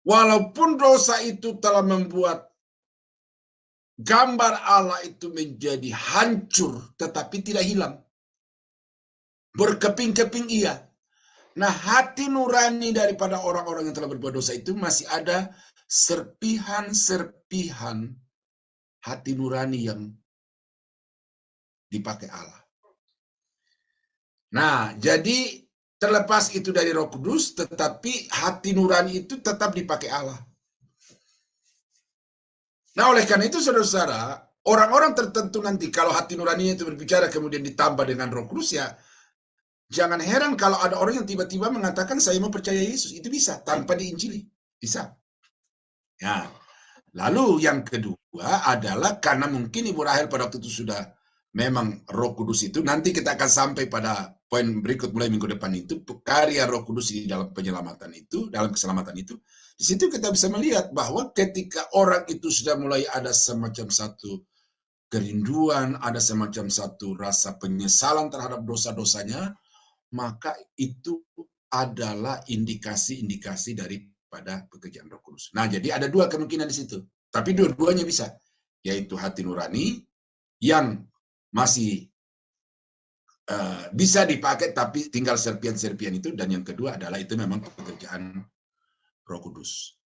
Walaupun dosa itu telah membuat gambar Allah itu menjadi hancur, tetapi tidak hilang. Berkeping-keping iya. Nah, hati nurani daripada orang-orang yang telah berbuat dosa itu masih ada serpihan-serpihan hati nurani yang dipakai Allah. Nah, jadi terlepas itu dari Roh Kudus, tetapi hati nurani itu tetap dipakai Allah. Nah, oleh karena itu, saudara-saudara, orang-orang tertentu nanti kalau hati nuraninya itu berbicara kemudian ditambah dengan Roh Kudus, ya jangan heran kalau ada orang yang tiba-tiba mengatakan saya mau percaya Yesus. Itu bisa tanpa diinjili, bisa. Ya. Lalu yang kedua adalah karena mungkin Ibu Rahel pada waktu itu sudah memang Roh Kudus itu, nanti kita akan sampai pada poin berikut mulai minggu depan itu, karya Roh Kudus di dalam penyelamatan itu, dalam keselamatan itu. Di situ kita bisa melihat bahwa ketika orang itu sudah mulai ada semacam satu kerinduan, ada semacam satu rasa penyesalan terhadap dosa-dosanya, maka itu adalah indikasi-indikasi daripada pekerjaan Roh Kudus. Nah, jadi ada dua kemungkinan di situ. Tapi dua-duanya bisa, yaitu hati nurani yang masih bisa dipakai, tapi tinggal serpian-serpian itu, dan yang kedua adalah itu memang pekerjaan Roh Kudus.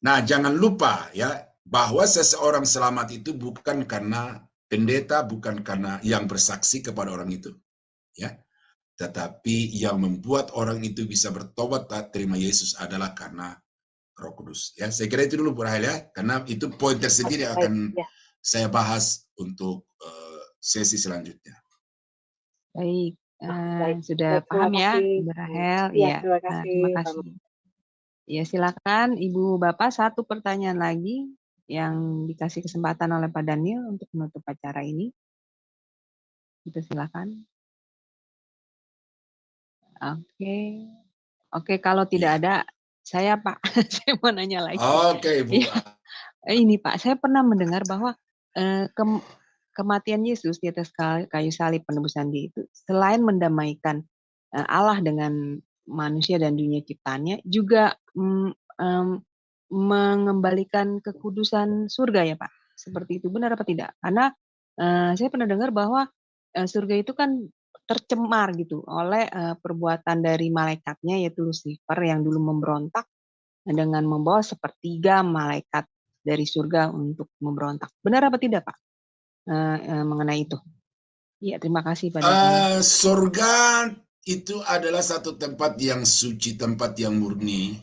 Nah, jangan lupa ya bahwa seseorang selamat itu bukan karena pendeta, bukan karena yang bersaksi kepada orang itu, ya. Tetapi yang membuat orang itu bisa bertobat tak terima Yesus adalah karena Roh Kudus. Ya, saya kira itu dulu Bu Rahel ya, karena itu poin tersendiri yang akan saya bahas untuk sesi selanjutnya. Baik, sudah paham ya, Bu Rahel. Ya, terima kasih. terima kasih. Ya, silakan Ibu Bapak, satu pertanyaan lagi yang dikasih kesempatan oleh Pak Daniel untuk menutup acara ini. Itu silakan. Oke, kalau tidak ada, saya Pak, saya mau nanya lagi. Oke, Bu. Ini Pak, saya pernah mendengar bahwa kematian Yesus di atas kayu salib penebusan dia itu, selain mendamaikan Allah dengan manusia dan dunia ciptaannya, juga mengembalikan kekudusan surga ya Pak. Seperti itu, benar apa tidak? Karena saya pernah dengar bahwa surga itu kan tercemar gitu oleh perbuatan dari malaikatnya, yaitu Lucifer yang dulu memberontak dengan membawa sepertiga malaikat dari surga untuk memberontak. Benar apa tidak Pak mengenai itu? Iya, terima kasih Pak. Surga itu adalah satu tempat yang suci, tempat yang murni,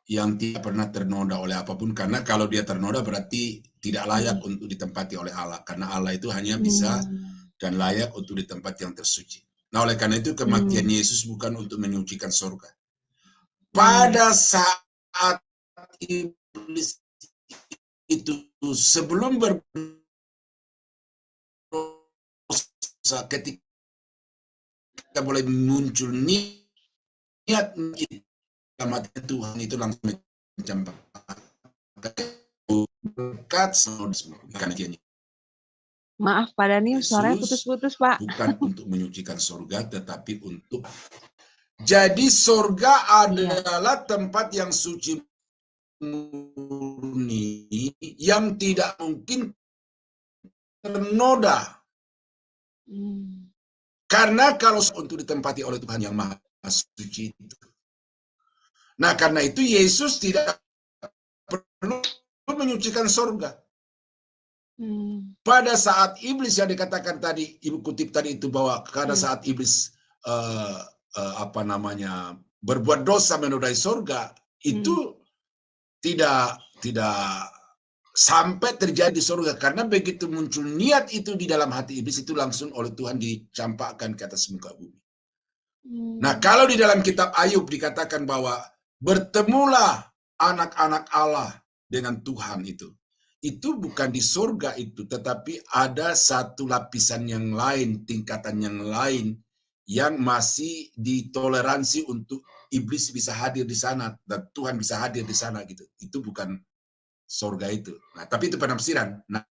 yang tidak pernah ternoda oleh apapun, karena kalau dia ternoda berarti tidak layak untuk ditempati oleh Allah, karena Allah itu hanya bisa dan layak untuk di tempat yang tersuci. Nah, oleh karena itu kematian Yesus bukan untuk menyucikan surga. Pada saat iblis itu sebelum berdosa, ketika mulai muncul niat kematian Tuhan itu langsung mencampakkan berkat semua. Maaf Pak Daniel, suaranya putus-putus Pak. Bukan untuk menyucikan surga, tetapi untuk jadi surga adalah tempat yang suci murni, yang tidak mungkin ternoda. Karena kalau untuk ditempati oleh Tuhan yang Maha Suci itu. Nah, karena itu Yesus tidak perlu menyucikan surga. Pada saat iblis yang dikatakan tadi, Ibu kutip tadi itu, bahwa pada saat iblis berbuat dosa menodai surga, itu tidak sampai terjadi di surga, karena begitu muncul niat itu di dalam hati iblis, itu langsung oleh Tuhan dicampakkan ke atas muka bumi. Nah, kalau di dalam kitab Ayub dikatakan bahwa bertemulah anak-anak Allah dengan Tuhan, itu bukan di surga itu, tetapi ada satu lapisan yang lain, tingkatan yang lain, yang masih ditoleransi untuk iblis bisa hadir di sana dan Tuhan bisa hadir di sana gitu. Itu bukan surga itu. Nah, tapi itu penafsiran. Nah,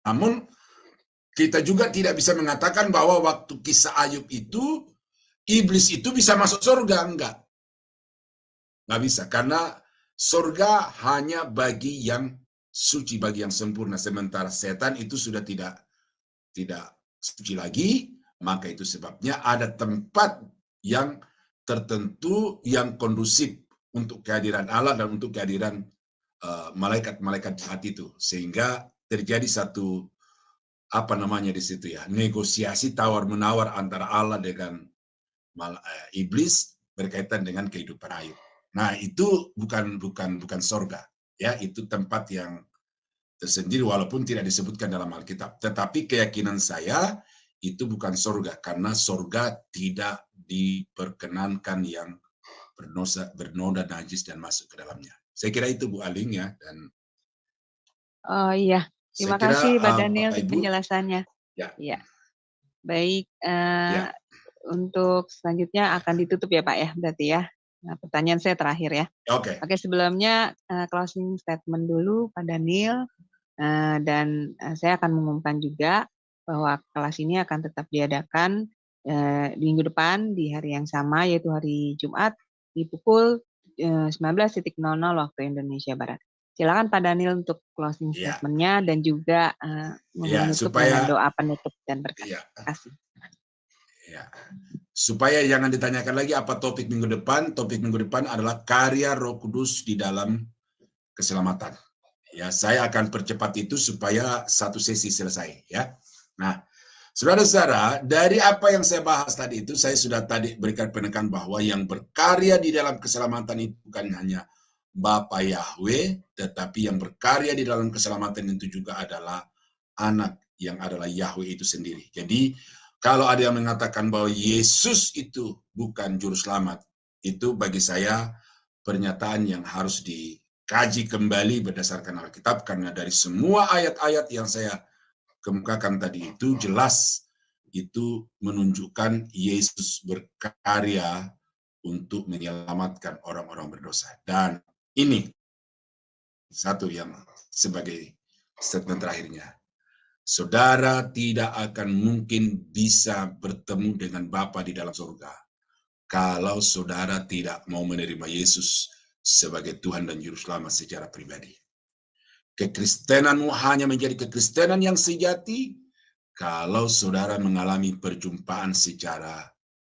namun kita juga tidak bisa mengatakan bahwa waktu kisah Ayub itu iblis itu bisa masuk surga, enggak bisa, karena Surga hanya bagi yang suci, bagi yang sempurna, sementara setan itu sudah tidak suci lagi. Maka itu sebabnya ada tempat yang tertentu yang kondusif untuk kehadiran Allah dan untuk kehadiran malaikat-malaikat jahat itu, sehingga terjadi satu di situ ya, negosiasi tawar-menawar antara Allah dengan iblis berkaitan dengan kehidupan air. Nah, itu bukan sorga, ya, itu tempat yang tersendiri walaupun tidak disebutkan dalam Alkitab. Tetapi keyakinan saya itu bukan sorga, karena sorga tidak diperkenankan yang bernoda najis dan masuk ke dalamnya. Saya kira itu Bu Aling ya, dan Oh iya, terima kasih Pak Daniel Bapak, Ibu, penjelasannya. ya. Ya, baik. Ya. Untuk selanjutnya akan ditutup ya Pak ya, berarti ya. Nah, pertanyaan saya terakhir ya. Oke. Oke, sebelumnya closing statement dulu Pak Daniel, dan saya akan mengumumkan juga bahwa kelas ini akan tetap diadakan di minggu depan di hari yang sama, yaitu hari Jumat di pukul 19.00 waktu Indonesia Barat. Silakan Pak Daniel untuk closing statement-nya dan juga menutup dengan doa penutup dan berkat. Terima kasih. Ya. Supaya jangan ditanyakan lagi apa topik minggu depan. Topik minggu depan adalah karya Roh Kudus di dalam keselamatan. Ya, saya akan percepat itu supaya satu sesi selesai. Ya. Nah, saudara-saudara, dari apa yang saya bahas tadi itu, saya sudah tadi berikan penekanan bahwa yang berkarya di dalam keselamatan itu bukan hanya Bapa Yahweh, tetapi yang berkarya di dalam keselamatan itu juga adalah Anak yang adalah Yahweh itu sendiri. Jadi, kalau ada yang mengatakan bahwa Yesus itu bukan juru selamat, itu bagi saya pernyataan yang harus dikaji kembali berdasarkan Alkitab, karena dari semua ayat-ayat yang saya kemukakan tadi itu jelas itu menunjukkan Yesus berkarya untuk menyelamatkan orang-orang berdosa. Dan ini satu yang sebagai statement terakhirnya. Saudara tidak akan mungkin bisa bertemu dengan Bapa di dalam surga kalau saudara tidak mau menerima Yesus sebagai Tuhan dan Juru Selamat secara pribadi. Kekristenanmu hanya menjadi kekristenan yang sejati kalau saudara mengalami perjumpaan secara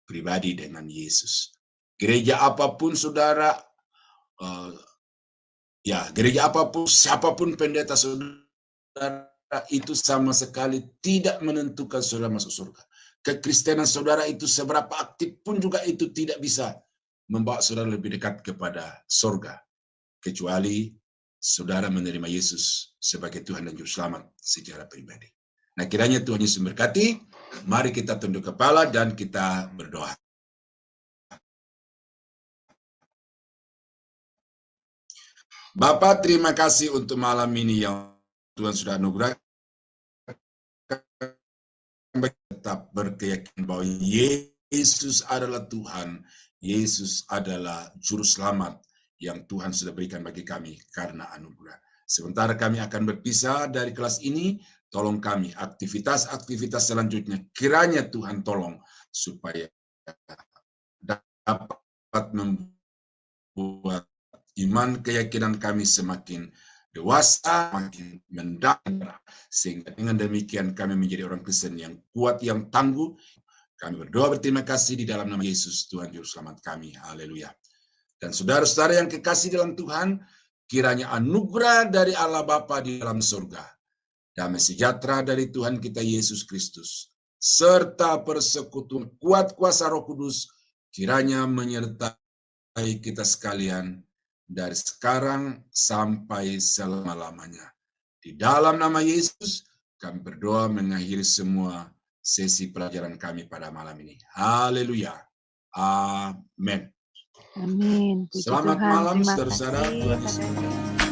pribadi dengan Yesus. Gereja apapun saudara, gereja apapun, siapapun pendeta saudara, itu sama sekali tidak menentukan saudara masuk surga. Kekristenan saudara itu seberapa aktif pun juga itu tidak bisa membawa saudara lebih dekat kepada surga, kecuali saudara menerima Yesus sebagai Tuhan dan Juru Selamat secara pribadi. Nah, kiranya Tuhan Yesus memberkati. Mari kita tunduk kepala dan kita berdoa. Bapa, terima kasih untuk malam ini yang Tuhan sudah anugerahkan. Tetap berkeyakinan bahwa Yesus adalah Tuhan, Yesus adalah Juru Selamat yang Tuhan sudah berikan bagi kami karena anugerah. Sementara kami akan berpisah dari kelas ini, tolong kami aktivitas-aktivitas selanjutnya. Kiranya Tuhan tolong supaya dapat membuat iman keyakinan kami semakin dewasa, makin mendalam, sehingga dengan demikian kami menjadi orang Kristen yang kuat, yang tangguh. Kami berdoa berterima kasih di dalam nama Yesus, Tuhan Juru Selamat kami. Haleluya. Dan saudara-saudara yang kekasih dalam Tuhan, kiranya anugerah dari Allah Bapa di dalam surga, damai sejahtera dari Tuhan kita Yesus Kristus, serta persekutuan kuat kuasa Roh Kudus, kiranya menyertai kita sekalian dari sekarang sampai selama-lamanya. Di dalam nama Yesus, kami berdoa mengakhiri semua sesi pelajaran kami pada malam ini. Haleluya. Amin. Amin. Puji Selamat Tuhan. malam, Terima saudara-saudara. kasih, Tuhan Pak Yesus Daniel. memberkati.